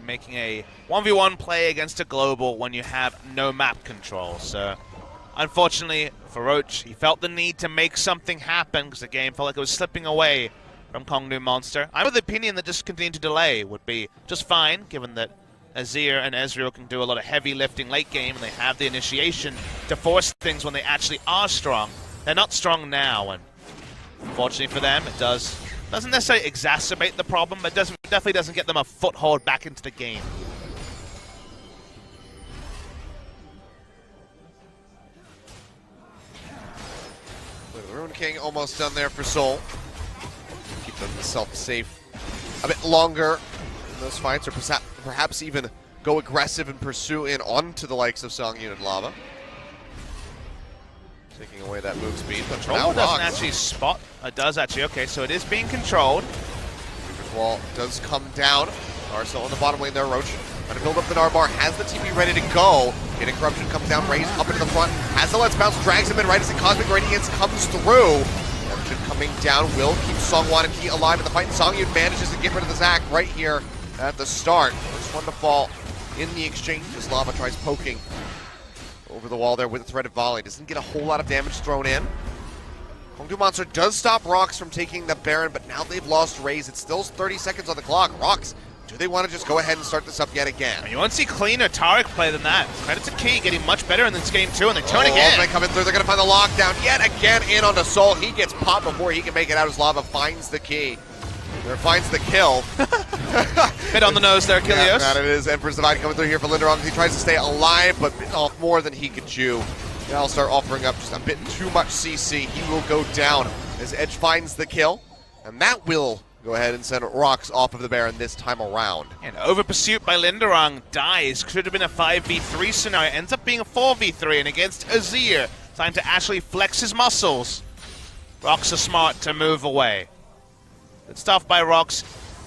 Making a 1v1 play against a global when you have no map control. So, unfortunately for Roach, he felt the need to make something happen because the game felt like it was slipping away from Kongdoo Monster. I'm of the opinion that just continuing to delay would be just fine, given that Azir and Ezreal can do a lot of heavy lifting late game and they have the initiation to force things when they actually are strong. They're not strong now, and unfortunately for them, it doesn't necessarily exacerbate the problem, but definitely doesn't get them a foothold back into the game. The Rune King almost done there for Soul. Keep themselves safe a bit longer in those fights, or perhaps even go aggressive and pursue in onto the likes of Songyun and Lava. Taking away that move speed, but now doesn't actually spot. It does actually. Okay, so it is being controlled. Weaver's Wall does come down. Arsenal in the bottom lane there. Roach trying to build up the Narbar. Has the TP ready to go. Getting Corruption comes down. Raze up into the front. Has the Let's Bounce. Drags him in right as the Cosmic Radiance comes through. Corruption coming down. Will keep Songwon and he alive in the fight. Songyun manages to get rid of the Zac right here at the start. First one to fall in the exchange as Lava tries poking over the wall there with a threaded volley. Doesn't get a whole lot of damage thrown in. Kongdoo Monster does stop ROX from taking the Baron, but now they've lost Raze. It's still 30 seconds on the clock. ROX, do they want to just go ahead and start this up yet again? You want to see cleaner Taric play than that. Credit to Key getting much better in this game too, and they turn again. They coming through. They're going to find the lockdown yet again in onto Soul. He gets popped before he can make it out as Lava finds the key. There finds the kill. Bit on the nose there, Kilios. Yeah, that it is. Emperor's Divide coming through here for Linderong. He tries to stay alive, but bit off more than he could chew. Now I'll start offering up just a bit too much CC. He will go down as Edge finds the kill. And that will go ahead and send ROX off of the Baron this time around. And over pursuit by Linderong dies. Could have been a 5v3 scenario. Ends up being a 4v3, and against Azir, time to actually flex his muscles. ROX are smart to move away. Good stuff by ROX.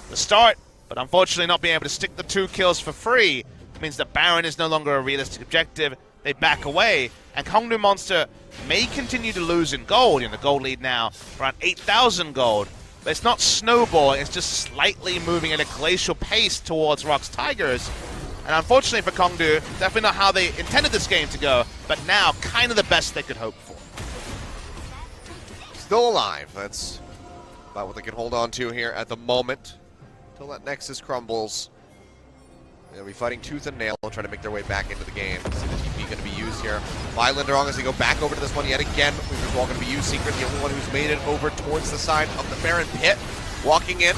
The start, but unfortunately not being able to stick the 2 kills for free means that Baron is no longer a realistic objective. They back away, and Kongdoo Monster may continue to lose in gold. The gold lead now around 8,000 gold. But it's not snowballing, it's just slightly moving at a glacial pace towards ROX Tigers. And unfortunately for Kongdoo, definitely not how they intended this game to go, but now kind of the best they could hope for. Still alive. That's about what they can hold on to here at the moment. Until that Nexus crumbles. They'll be fighting tooth and nail, trying to make their way back into the game. See the TP going to be used here by Linderong as they go back over to this one yet again. Weaver's Wall going to be used. Secret, the only one who's made it over towards the side of the Baron pit. Walking in.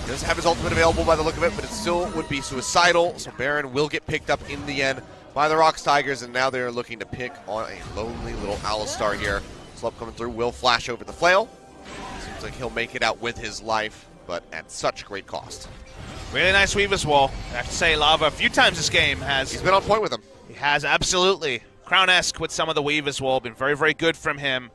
Does have his ultimate available by the look of it, but it still would be suicidal. So Baron will get picked up in the end by the ROX Tigers, and now they're looking to pick on a lonely little Alistar here. Slump coming through, will flash over the flail. Seems like he'll make it out with his life, but at such great cost. Really nice Weaver's Wall. I have to say, Lava a few times this game has... He's been on point with him. He has, absolutely. Crown-esque with some of the Weaver's Wall. Been very, very good from him.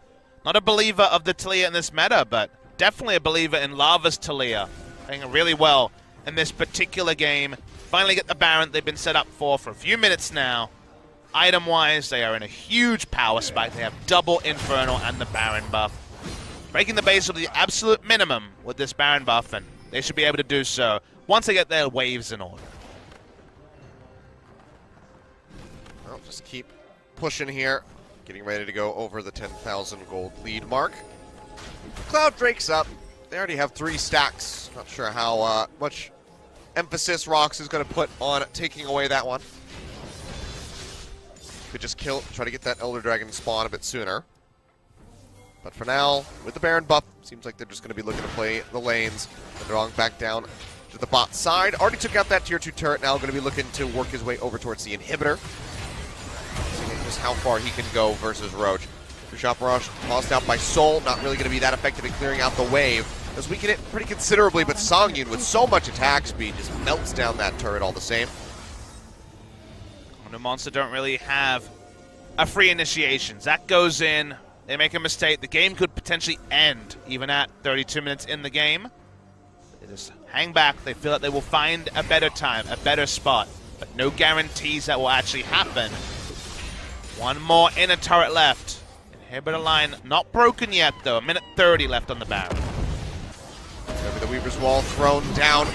Not a believer of the Talia in this meta, but definitely a believer in Lava's Talia. Playing really well in this particular game. Finally get the Baron they've been set up for a few minutes now. Item-wise, they are in a huge power spike. They have double Infernal and the Baron buff. Breaking the base of the absolute minimum with this Baron buff, and they should be able to do so once they get their waves in order. Well, just keep pushing here. Getting ready to go over the 10,000 gold lead mark. Cloud Drake's up. They already have 3 stacks. Not sure how much emphasis ROX is going to put on taking away that one. Could just try to get that Elder Dragon spawn a bit sooner. But for now, with the Baron buff, seems like they're just going to be looking to play the lanes. Kongdoo back down to the bot side. Already took out that tier 2 turret, now going to be looking to work his way over towards the inhibitor. Seeing just how far he can go versus Roach. Shop Rush tossed out by Soul, not really going to be that effective in clearing out the wave. As we can hit pretty considerably, but Songyun with so much attack speed just melts down that turret all the same. The Monster don't really have a free initiation. Zach goes in, they make a mistake, the game could potentially end even at 32 minutes in the game. They just hang back, they feel that they will find a better time, a better spot, but no guarantees that will actually happen. One more inner turret left. Inhibitor line not broken yet though, a minute 30 left on the Baron. Maybe the Weaver's Wall thrown down.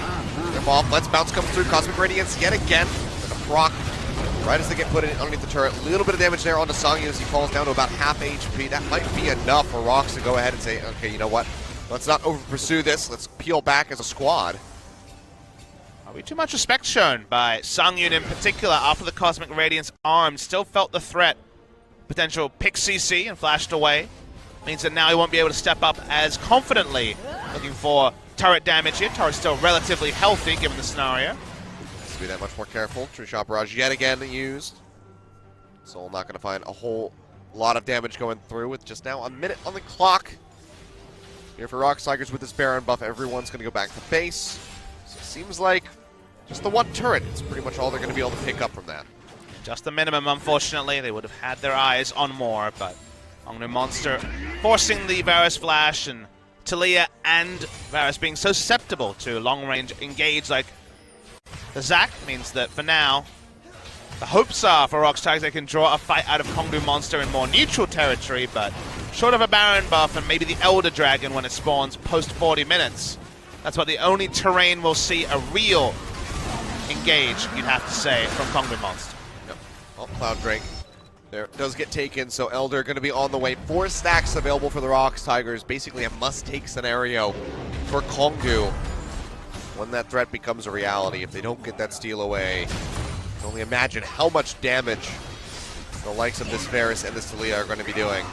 Them off. Let's bounce come through. Cosmic Radiance yet again. And a proc right as they get put in underneath the turret. A little bit of damage there onto Songyun as he falls down to about half HP. That might be enough for ROX to go ahead and say, okay, you know what? Let's not over-pursue this. Let's peel back as a squad. Probably too much respect shown by Songyun in particular after the Cosmic Radiance arm. Still felt the threat. Potential pick CC and flashed away. Means that now he won't be able to step up as confidently. Looking for turret damage here. Turret's still relatively healthy given the scenario. Has to be that much more careful. True Shot Barrage yet again used. Soul not going to find a whole lot of damage going through with just now a minute on the clock. Here for ROX Tigers with this Baron buff, everyone's going to go back to base. So it seems like just the one turret is pretty much all they're going to be able to pick up from that. Just the minimum, unfortunately. They would have had their eyes on more, but Kongdoo Monster forcing the Varus Flash, and Talia and Varus being so susceptible to long-range engage like the Zac means that for now, the hopes are for ROX Tigers they can draw a fight out of Kongdoo Monster in more neutral territory, but short of a Baron buff and maybe the Elder Dragon when it spawns post 40 minutes, that's what the only terrain we'll see a real engage, you'd have to say, from Kongdoo Monster. Well, Cloud Drake there does get taken, so Elder going to be on the way. 4 stacks available for the ROX Tigers. Basically a must-take scenario for Kongdoo when that threat becomes a reality. If they don't get that steal away, you can only imagine how much damage the likes of this Varus and this Talia are going to be doing.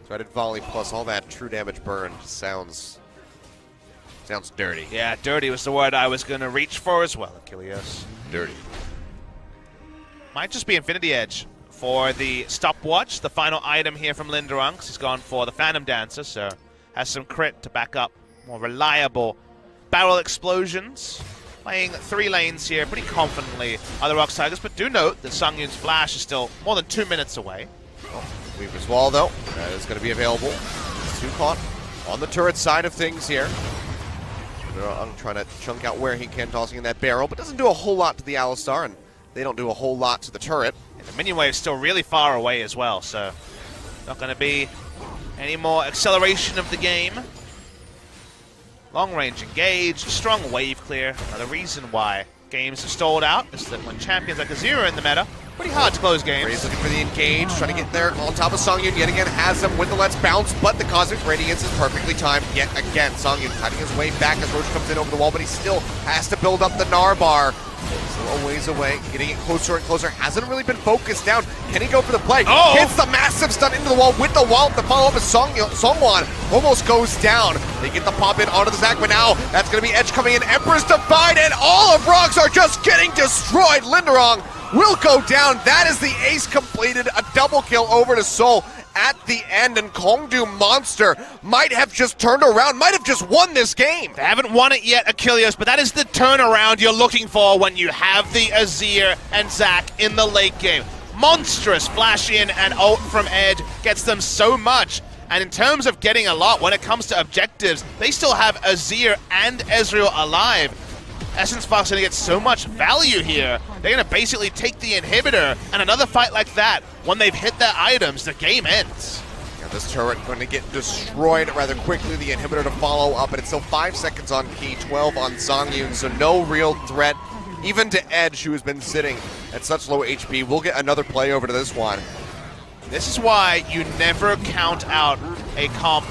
Threaded volley plus all that true damage burn sounds dirty. Yeah, dirty was the word I was going to reach for as well, Achilles. Dirty. Might just be Infinity Edge for the stopwatch, the final item here from Linderung, because he's gone for the Phantom Dancer, so has some crit to back up more reliable barrel explosions. Playing 3 lanes here pretty confidently are the ROX Tigers, but do note that Songyun's Flash is still more than 2 minutes away. Oh, Weaver's Wall, though, that is going to be available. Too caught on the turret side of things here. I'm trying to chunk out where he can, tossing in that barrel, but doesn't do a whole lot to the Alistar, and they don't do a whole lot to the turret. And the minion wave's still really far away as well, so not going to be any more acceleration of the game. Long range engage, strong wave clear. Now the reason why games have stalled out is that when champions like Azir are in the meta, pretty hard to close games. Ray's looking for the engage, trying to get there on top of Songyun. Yet again has him with the Let's Bounce, but the Cosmic Radiance is perfectly timed yet again. Songyun cutting his way back as Roach comes in over the wall, but he still has to build up the Gnar bar. Still a ways away, getting it closer and closer. Hasn't really been focused down. Can he go for the play? Oh! Hits the massive stun into the wall with the wall. The follow-up is Songwon almost goes down. They get the pop in onto the Zac, but now that's going to be Edge coming in. Empress Divide, and all of ROX are just getting destroyed. Linderung will go down. That is the ace completed. A double kill over to Soul at the end, and Kongdoo Monster might have just turned around, might have just won this game. They haven't won it yet, Achilles, but that is the turnaround you're looking for when you have the Azir and Zac in the late game. Monstrous flash in and ult from Edge gets them so much. And in terms of getting a lot, when it comes to objectives, they still have Azir and Ezreal alive. Essence Fox going to get so much value here. They're going to basically take the inhibitor, and another fight like that, when they've hit their items, the game ends. Yeah, this turret going to get destroyed rather quickly. The inhibitor to follow up, and it's still 5 seconds on Key, 12 on Songyun, so no real threat, even to Edge, who has been sitting at such low HP. We'll get another play over to this one. This is why you never count out a comp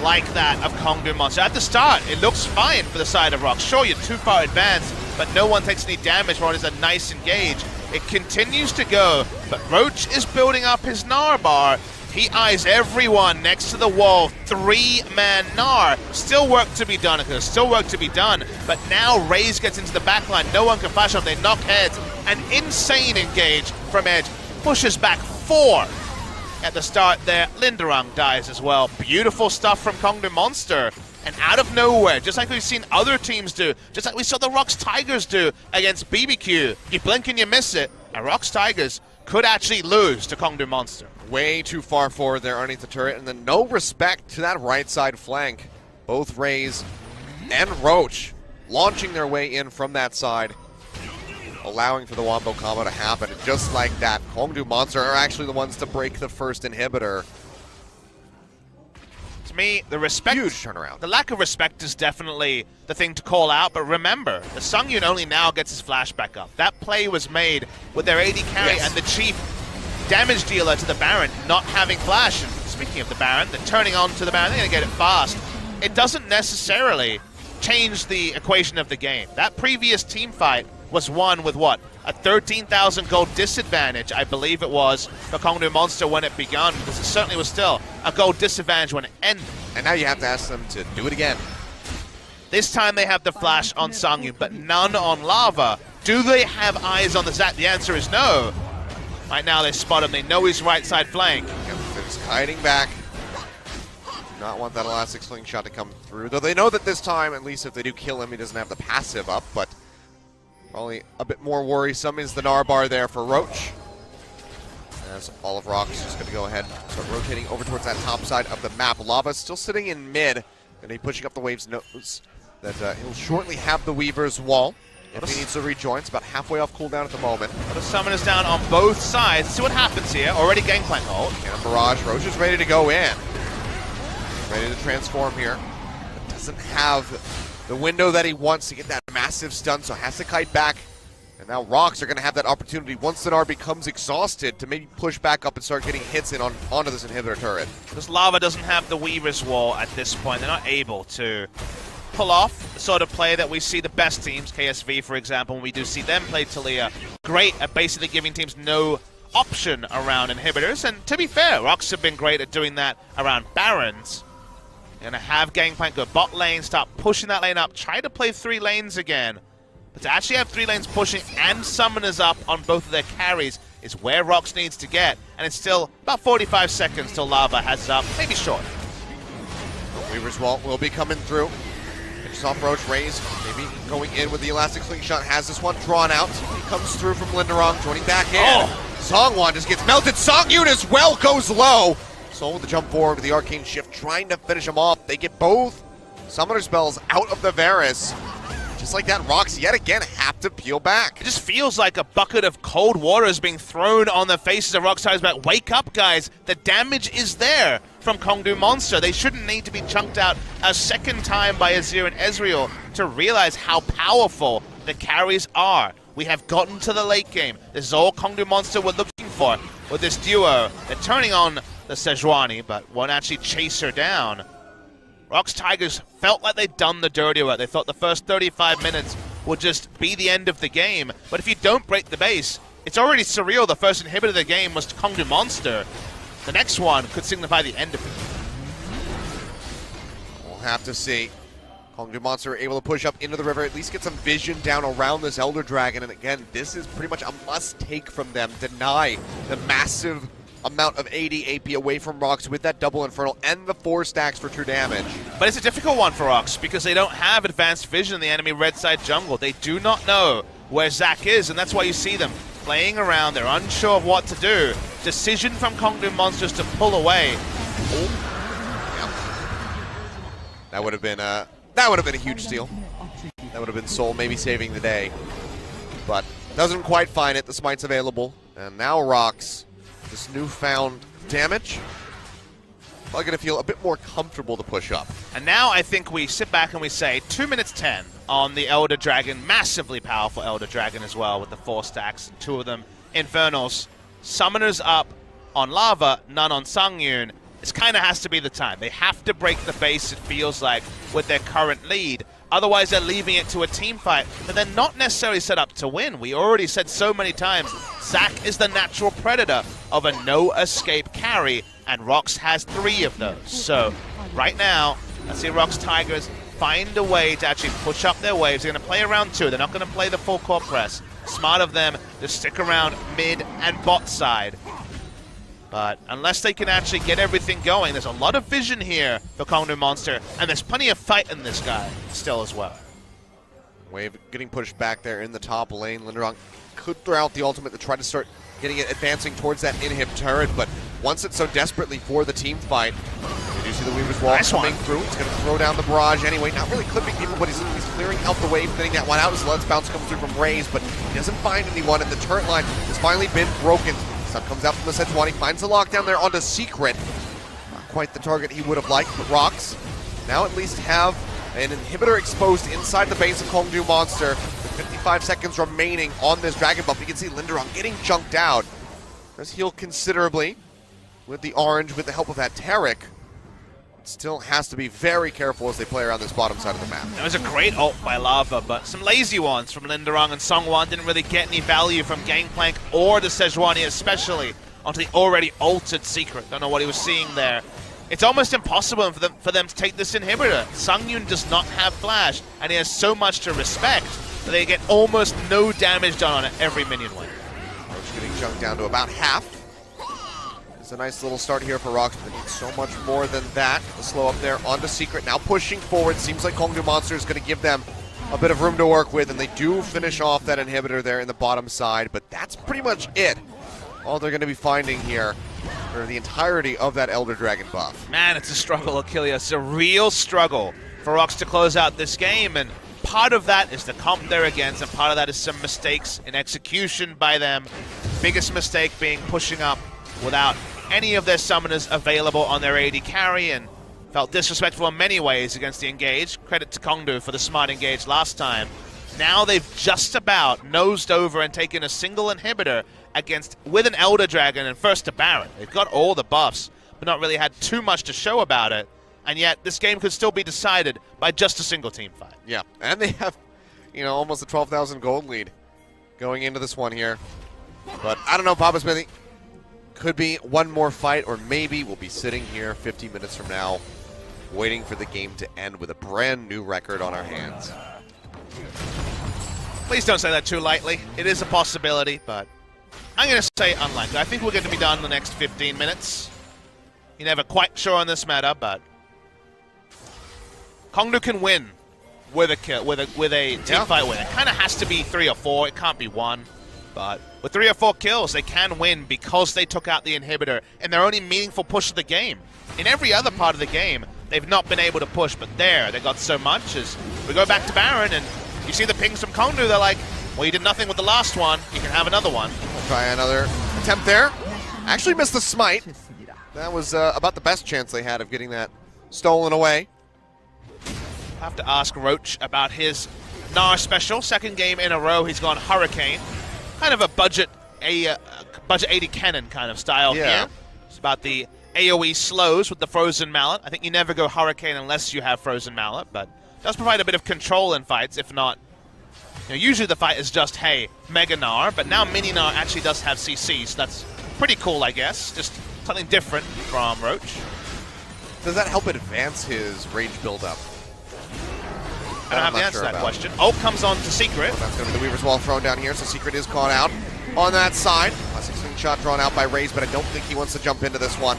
like that of Kongdoo Monster. At the start, it looks fine for the side of ROX. Sure, you're too far advanced, but no one takes any damage while it's a nice engage. It continues to go, but Roach is building up his Gnar bar. He eyes everyone next to the wall. 3-man Gnar. Still work to be done. There's still work to be done. But now Raze gets into the backline. No one can flash up. They knock heads. An insane engage from Edge. Pushes back 4 at the start there. Linderung dies as well. Beautiful stuff from Kongdoo Monster. And out of nowhere, just like we've seen other teams do, just like we saw the ROX Tigers do against BBQ, you blink and you miss it, and ROX Tigers could actually lose to Kongdoo Monster. Way too far forward there underneath the turret, and then no respect to that right side flank. Both Raze and Roach launching their way in from that side, allowing for the Wombo combo to happen. And just like that, Kongdoo Monster are actually the ones to break the first inhibitor. To me, the respect... Huge turnaround. The lack of respect is definitely the thing to call out, but remember, the Sungyun only now gets his flash back up. That play was made with their AD carry and the chief damage dealer to the Baron not having flash. And speaking of the Baron, they're turning on to the Baron, they're going to get it fast. It doesn't necessarily change the equation of the game. That previous team fight was won with what? A 13,000 gold disadvantage, I believe it was, for Kongdoo Monster when it began, because it certainly was still a gold disadvantage when it ended. And now you have to ask them to do it again. This time they have the flash on Sungyun, but none on Lava. Do they have eyes on the Zat? The answer is no. Right now they spot him, they know he's right side flank. Yep, they're just hiding back. Do not want that elastic slingshot to come through, though they know that this time, at least if they do kill him, he doesn't have the passive up, but probably a bit more worrisome is the Gnar bar there for Roach. As all of ROX is just going to go ahead and start rotating over towards that top side of the map. Lava still sitting in mid, going to be pushing up the waves, knows that he'll shortly have the Weaver's wall. If he needs to rejoin, it's about halfway off cooldown at the moment. The summoners down on both sides. See what happens here. Already gangplank hold. Cannon barrage. Roach is ready to go in. Ready to transform here. But doesn't have the window that he wants to get that massive stun, so has to kite back. And now ROX are going to have that opportunity once the Gnar becomes exhausted to maybe push back up and start getting hits in onto this inhibitor turret. Because Lava doesn't have the Weaver's wall at this point. They're not able to pull off the sort of play that we see the best teams, KSV for example, when we do see them play Taliyah, great at basically giving teams no option around inhibitors. And to be fair, ROX have been great at doing that around Barons. They're going to have Gangplank go bot lane, start pushing that lane up, try to play 3 lanes again. But to actually have 3 lanes pushing and summoners up on both of their carries is where ROX needs to get. And it's still about 45 seconds till Lava has it up, maybe short. Weaver's wall will be coming through. Off Roach, Raze, maybe going in with the elastic slingshot, has this one drawn out. He comes through from Linderung, joining back in. Songwon just gets melted. Songyun as well goes low. Soul with the jump forward with the arcane shift, trying to finish him off. They get both summoner spells out of the Varus. Just like that, ROX yet again have to peel back. It just feels like a bucket of cold water is being thrown on the faces of ROX Tigers. But wake up, guys. The damage is there from Kongdoo Monster. They shouldn't need to be chunked out a second time by Azir and Ezreal to realize how powerful the carries are. We have gotten to the late game. This is all Kongdoo Monster we're looking for with this duo. They're turning on the Sejuani, but won't actually chase her down. ROX Tigers felt like they'd done the dirty work. They thought the first 35 minutes would just be the end of the game. But if you don't break the base, it's already surreal. The first inhibitor of the game was Kongdoo Monster. The next one could signify the end of it. We'll have to see. Kongdoo Monster are able to push up into the river, at least get some vision down around this Elder Dragon. And again, this is pretty much a must-take from them. Deny the massive amount of AD AP away from ROX with that double Infernal and the 4 stacks for true damage. But it's a difficult one for ROX because they don't have advanced vision in the enemy red side jungle. They do not know where Zac is, and that's why you see them playing around. They're unsure of what to do. Decision from Kongdoo Monsters to pull away. Yep. That would have been a huge steal. That would have been Soul maybe saving the day, but doesn't quite find it. The smite's available, and now ROX, this newfound damage, probably going to feel a bit more comfortable to push up. And now I think we sit back and we say 2 minutes 10 on the Elder Dragon, massively powerful Elder Dragon as well with the 4 stacks, 2 of them Infernals. Summoners up on Lava, none on Sungyun. this kind of has to be the time. They have to break the base, it feels like, with their current lead. Otherwise, they're leaving it to a team fight that they're not necessarily set up to win. We already said so many times, Zac is the natural predator of a no-escape carry, and ROX has 3 of those. So, right now, let's see ROX Tigers find a way to actually push up their waves. They're going to play around 2. They're not going to play the full court press. Smart of them to stick around mid and bot side. But unless they can actually get everything going, there's a lot of vision here for Kongdoo Monster, and there's plenty of fight in this guy still as well. Wave getting pushed back there in the top lane. Linderong could throw out the ultimate to try to start getting it advancing towards that inhib turret, but wants it so desperately for the team fight. You do see the Weaver's Wall coming through. It's going to throw down the barrage anyway. Not really clipping people, but he's clearing out the wave, thinning that one out as the Let's Bounce comes through from Raze, but he doesn't find anyone, and the turret line has finally been broken. Sun comes out from the Sejuani, finds the lockdown there onto Secret. Not quite the target he would have liked, but ROX now at least have an inhibitor exposed inside the base of Kongdoo Monster. With 55 seconds remaining on this Dragon Buff, you can see Linderong getting chunked out. Does heal considerably with the orange with the help of that Taric. Still has to be very careful as they play around this bottom side of the map. That was a great ult by Lava, but some lazy ones from Linderong and Songwan didn't really get any value from Gangplank or the Sejuani, especially onto the already altered Secret. Don't know what he was seeing there. It's almost impossible for them to take this inhibitor. Sungyun does not have flash, and he has so much to respect that they get almost no damage done on it every minion wave. Roach getting chunked down to about half. It's a nice little start here for ROX, but needs so much more than that. The slow up there onto Secret. Now pushing forward. Seems like Kongdoo Monster is going to give them a bit of room to work with, and they do finish off that inhibitor there in the bottom side, but that's pretty much it. All they're going to be finding here for the entirety of that Elder Dragon buff. Man, it's a struggle, Achilles. It's a real struggle for ROX to close out this game, and part of that is the comp they're against, and part of that is some mistakes in execution by them. Biggest mistake being pushing up without any of their summoners available on their AD carry, and felt disrespectful in many ways against the engage. Credit to Kongdoo for the smart engage last time. Now they've just about nosed over and taken a single inhibitor with an Elder Dragon and first to Baron. They've got all the buffs, but not really had too much to show about it, and yet this game could still be decided by just a single team fight. Yeah, and they have, almost a 12,000 gold lead going into this one here. But I don't know, Papa Smithy. Could be one more fight, or maybe we'll be sitting here 50 minutes from now waiting for the game to end with a brand new record on our hands. Please don't say that too lightly. It is a possibility, but I'm going to say unlikely. I think we're going to be done in the next 15 minutes. You're never quite sure on this matter, but Kongdoo can win with a kill, with a team fight win. It kind of has to be 3 or 4. It can't be 1. But with 3 or 4 kills, they can win because they took out the inhibitor in their only meaningful push of the game. In every other part of the game, they've not been able to push, but there, they got so much. As we go back to Baron, and you see the pings from Kongdoo, they're like, well, you did nothing with the last one, you can have another one. We'll try another attempt there. Actually missed the smite. That was about the best chance they had of getting that stolen away. I'll have to ask Roach about his Gnar special. Second game in a row, he's gone Hurricane. Kind of a budget 80 cannon kind of style here. It's about the AoE slows with the Frozen Mallet. I think you never go Hurricane unless you have Frozen Mallet, but it does provide a bit of control in fights, if not. Usually the fight is just, hey, Mega Gnar, but now Mini Gnar actually does have CC, so that's pretty cool, I guess. Just something different from Roach. Does that help advance his rage build-up? I don't have the answer to that question. Ult comes on to Secret. Well, that's going to be the Weaver's Wall thrown down here, so Secret is caught out on that side. Classic slingshot drawn out by Raze, but I don't think he wants to jump into this one.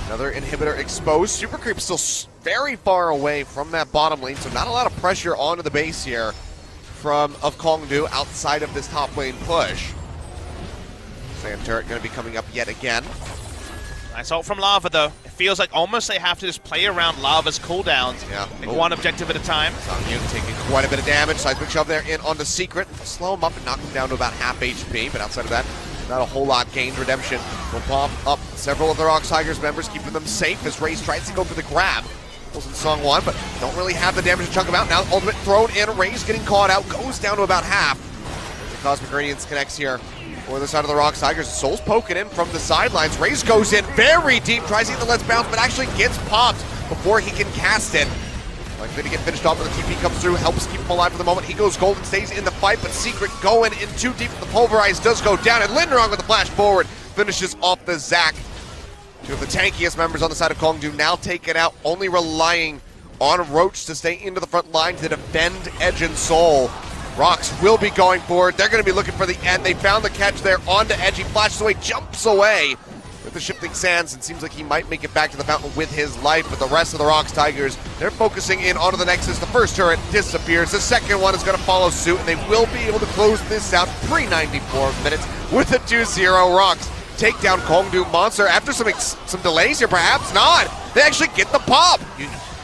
Another inhibitor exposed. Super Creep still very far away from that bottom lane, so not a lot of pressure onto the base here of Kongdoo outside of this top lane push. Sand turret going to be coming up yet again. Nice ult from Lava, though. It feels like almost they have to just play around Lava's cooldowns. Yeah. Make one objective at a time. Sungyun taking quite a bit of damage. Seismic shove there in onto Secret. Slow him up and knock him down to about half HP, but outside of that, not a whole lot gained. Redemption will pop up several of the ROX Tigers members, keeping them safe as Raze tries to go for the grab. Pulls in Song 1, but don't really have the damage to chunk him out. Now ultimate thrown in. Raze getting caught out, goes down to about half. The Cosmic Radiance connects here for the side of the ROX Tigers. Soul's poking in from the sidelines. Raze goes in very deep, tries to get the Let's Bounce, but actually gets popped before he can cast it. Likely to get finished off when the TP comes through, helps keep him alive for the moment. He goes gold and stays in the fight, but Secret going in too deep. The Pulverize does go down, and Linderong with the flash forward finishes off the Zac. Two of the tankiest members on the side of Kongdoo now taken out, only relying on Roach to stay into the front line to defend Edge and Soul. ROX will be going forward. They're going to be looking for the end. They found the catch there onto Edge. He flashes away, jumps away with the shifting sands, and seems like he might make it back to the fountain with his life. But the rest of the ROX Tigers, they're focusing in onto the Nexus. The first turret disappears. The second one is going to follow suit, and they will be able to close this out pre-94 minutes with a 2-0. ROX take down Kongdoo Monster after some delays here, perhaps not. They actually get the pop.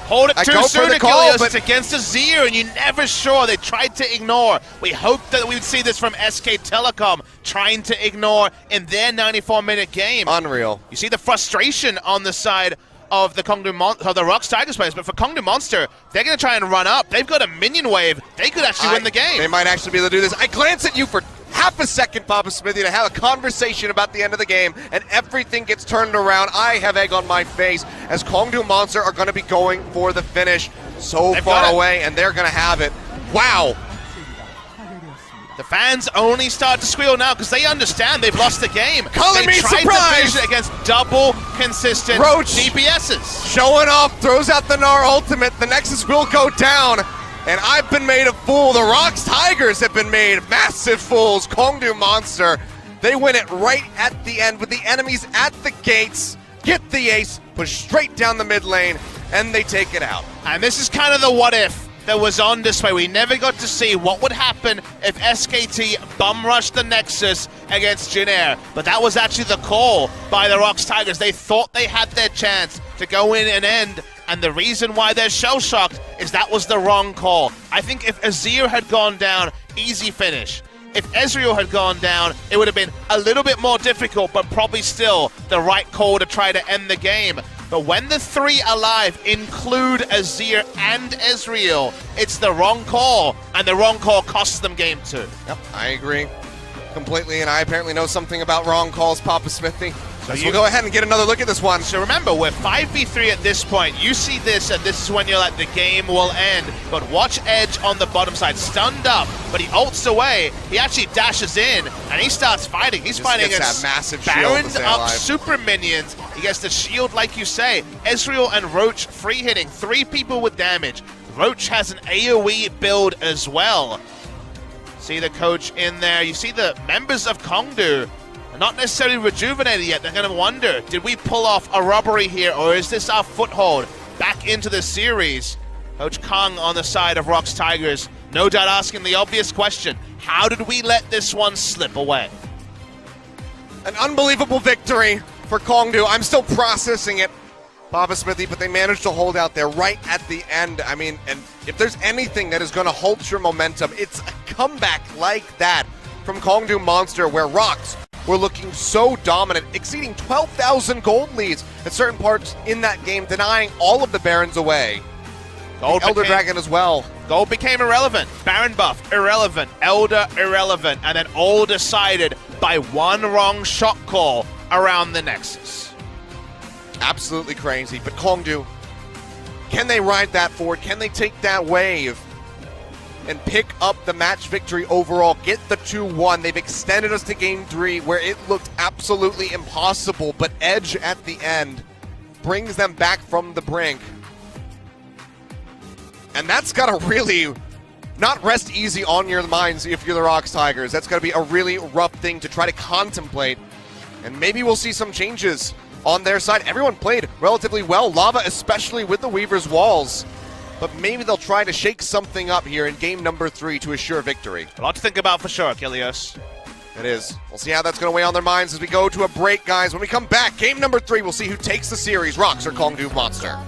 Hold it too soon, Achilles. But it's against Azir, and you're never sure. They tried to ignore. We hoped that we would see this from SK Telecom, trying to ignore in their 94-minute game. Unreal. You see the frustration on the side of the the ROX Tigers players, but for Kongdoo Monster, they're going to try and run up. They've got a minion wave. They could actually win the game. They might actually be able to do this. I glance at you for half a second, Papa Smithy, to have a conversation about the end of the game, and everything gets turned around. I have egg on my face as Kongdoo Monster are going to be going for the finish so far away, and they're going to have it. Wow. The fans only start to squeal now because they understand they've lost the game. Color me surprised! They tried to finish it against double consistent Roach DPSs. Showing off, throws out the Gnar ultimate. The Nexus will go down. And I've been made a fool. The ROX Tigers have been made massive fools. Kongdoo Monster, they win it right at the end with the enemies at the gates. Get the ace, push straight down the mid lane, and they take it out. And this is kind of the what if that was on display. We never got to see what would happen if SKT bum rushed the Nexus against Jin Air. But that was actually the call by the ROX Tigers. They thought they had their chance to go in and end. And the reason why they're shell-shocked is that was the wrong call. I think if Azir had gone down, easy finish. If Ezreal had gone down, it would have been a little bit more difficult, but probably still the right call to try to end the game. But when the three alive include Azir and Ezreal, it's the wrong call, and the wrong call costs them game 2. Yep, I agree completely, and I apparently know something about wrong calls, Papa Smithy. So we'll go ahead and get another look at this one. So remember, we're 5v3 at this point. You see this, and this is when you're like, the game will end. But watch Edge on the bottom side, stunned up, but he ults away. He actually dashes in, and he starts fighting. He's fighting against that massive shield bound up super minions. He gets the shield, like you say. Ezreal and Roach free hitting, 3 people with damage. Roach has an AoE build as well. See the coach in there. You see the members of Kongdoo. Not necessarily rejuvenated yet. They're going to wonder, did we pull off a robbery here, or is this our foothold back into the series? Coach Kong on the side of ROX Tigers, no doubt asking the obvious question, how did we let this one slip away? An unbelievable victory for Kongdoo. I'm still processing it, Papa Smithy, but they managed to hold out there right at the end. I mean, and if there's anything that is going to halt your momentum, it's a comeback like that from Kongdoo Monster, where ROX were looking so dominant, exceeding 12,000 gold leads at certain parts in that game, denying all of the Barons away. Elder Dragon as well. Gold became irrelevant. Baron buff, irrelevant. Elder, irrelevant. And then all decided by one wrong shot call around the Nexus. Absolutely crazy. But Kongdoo, can they ride that forward? Can they take that wave and pick up the match victory overall, get the 2-1. They've extended us to game 3 where it looked absolutely impossible, but Edge at the end brings them back from the brink. And that's got to really not rest easy on your minds if you're the ROX Tigers. That's got to be a really rough thing to try to contemplate. And maybe we'll see some changes on their side. Everyone played relatively well, Lava especially with the Weaver's Walls. But maybe they'll try to shake something up here in game number 3 to assure victory. A lot to think about for sure, Achilles. It is. We'll see how that's going to weigh on their minds as we go to a break, guys. When we come back, game number 3, we'll see who takes the series, ROX or Kongdoo Monster.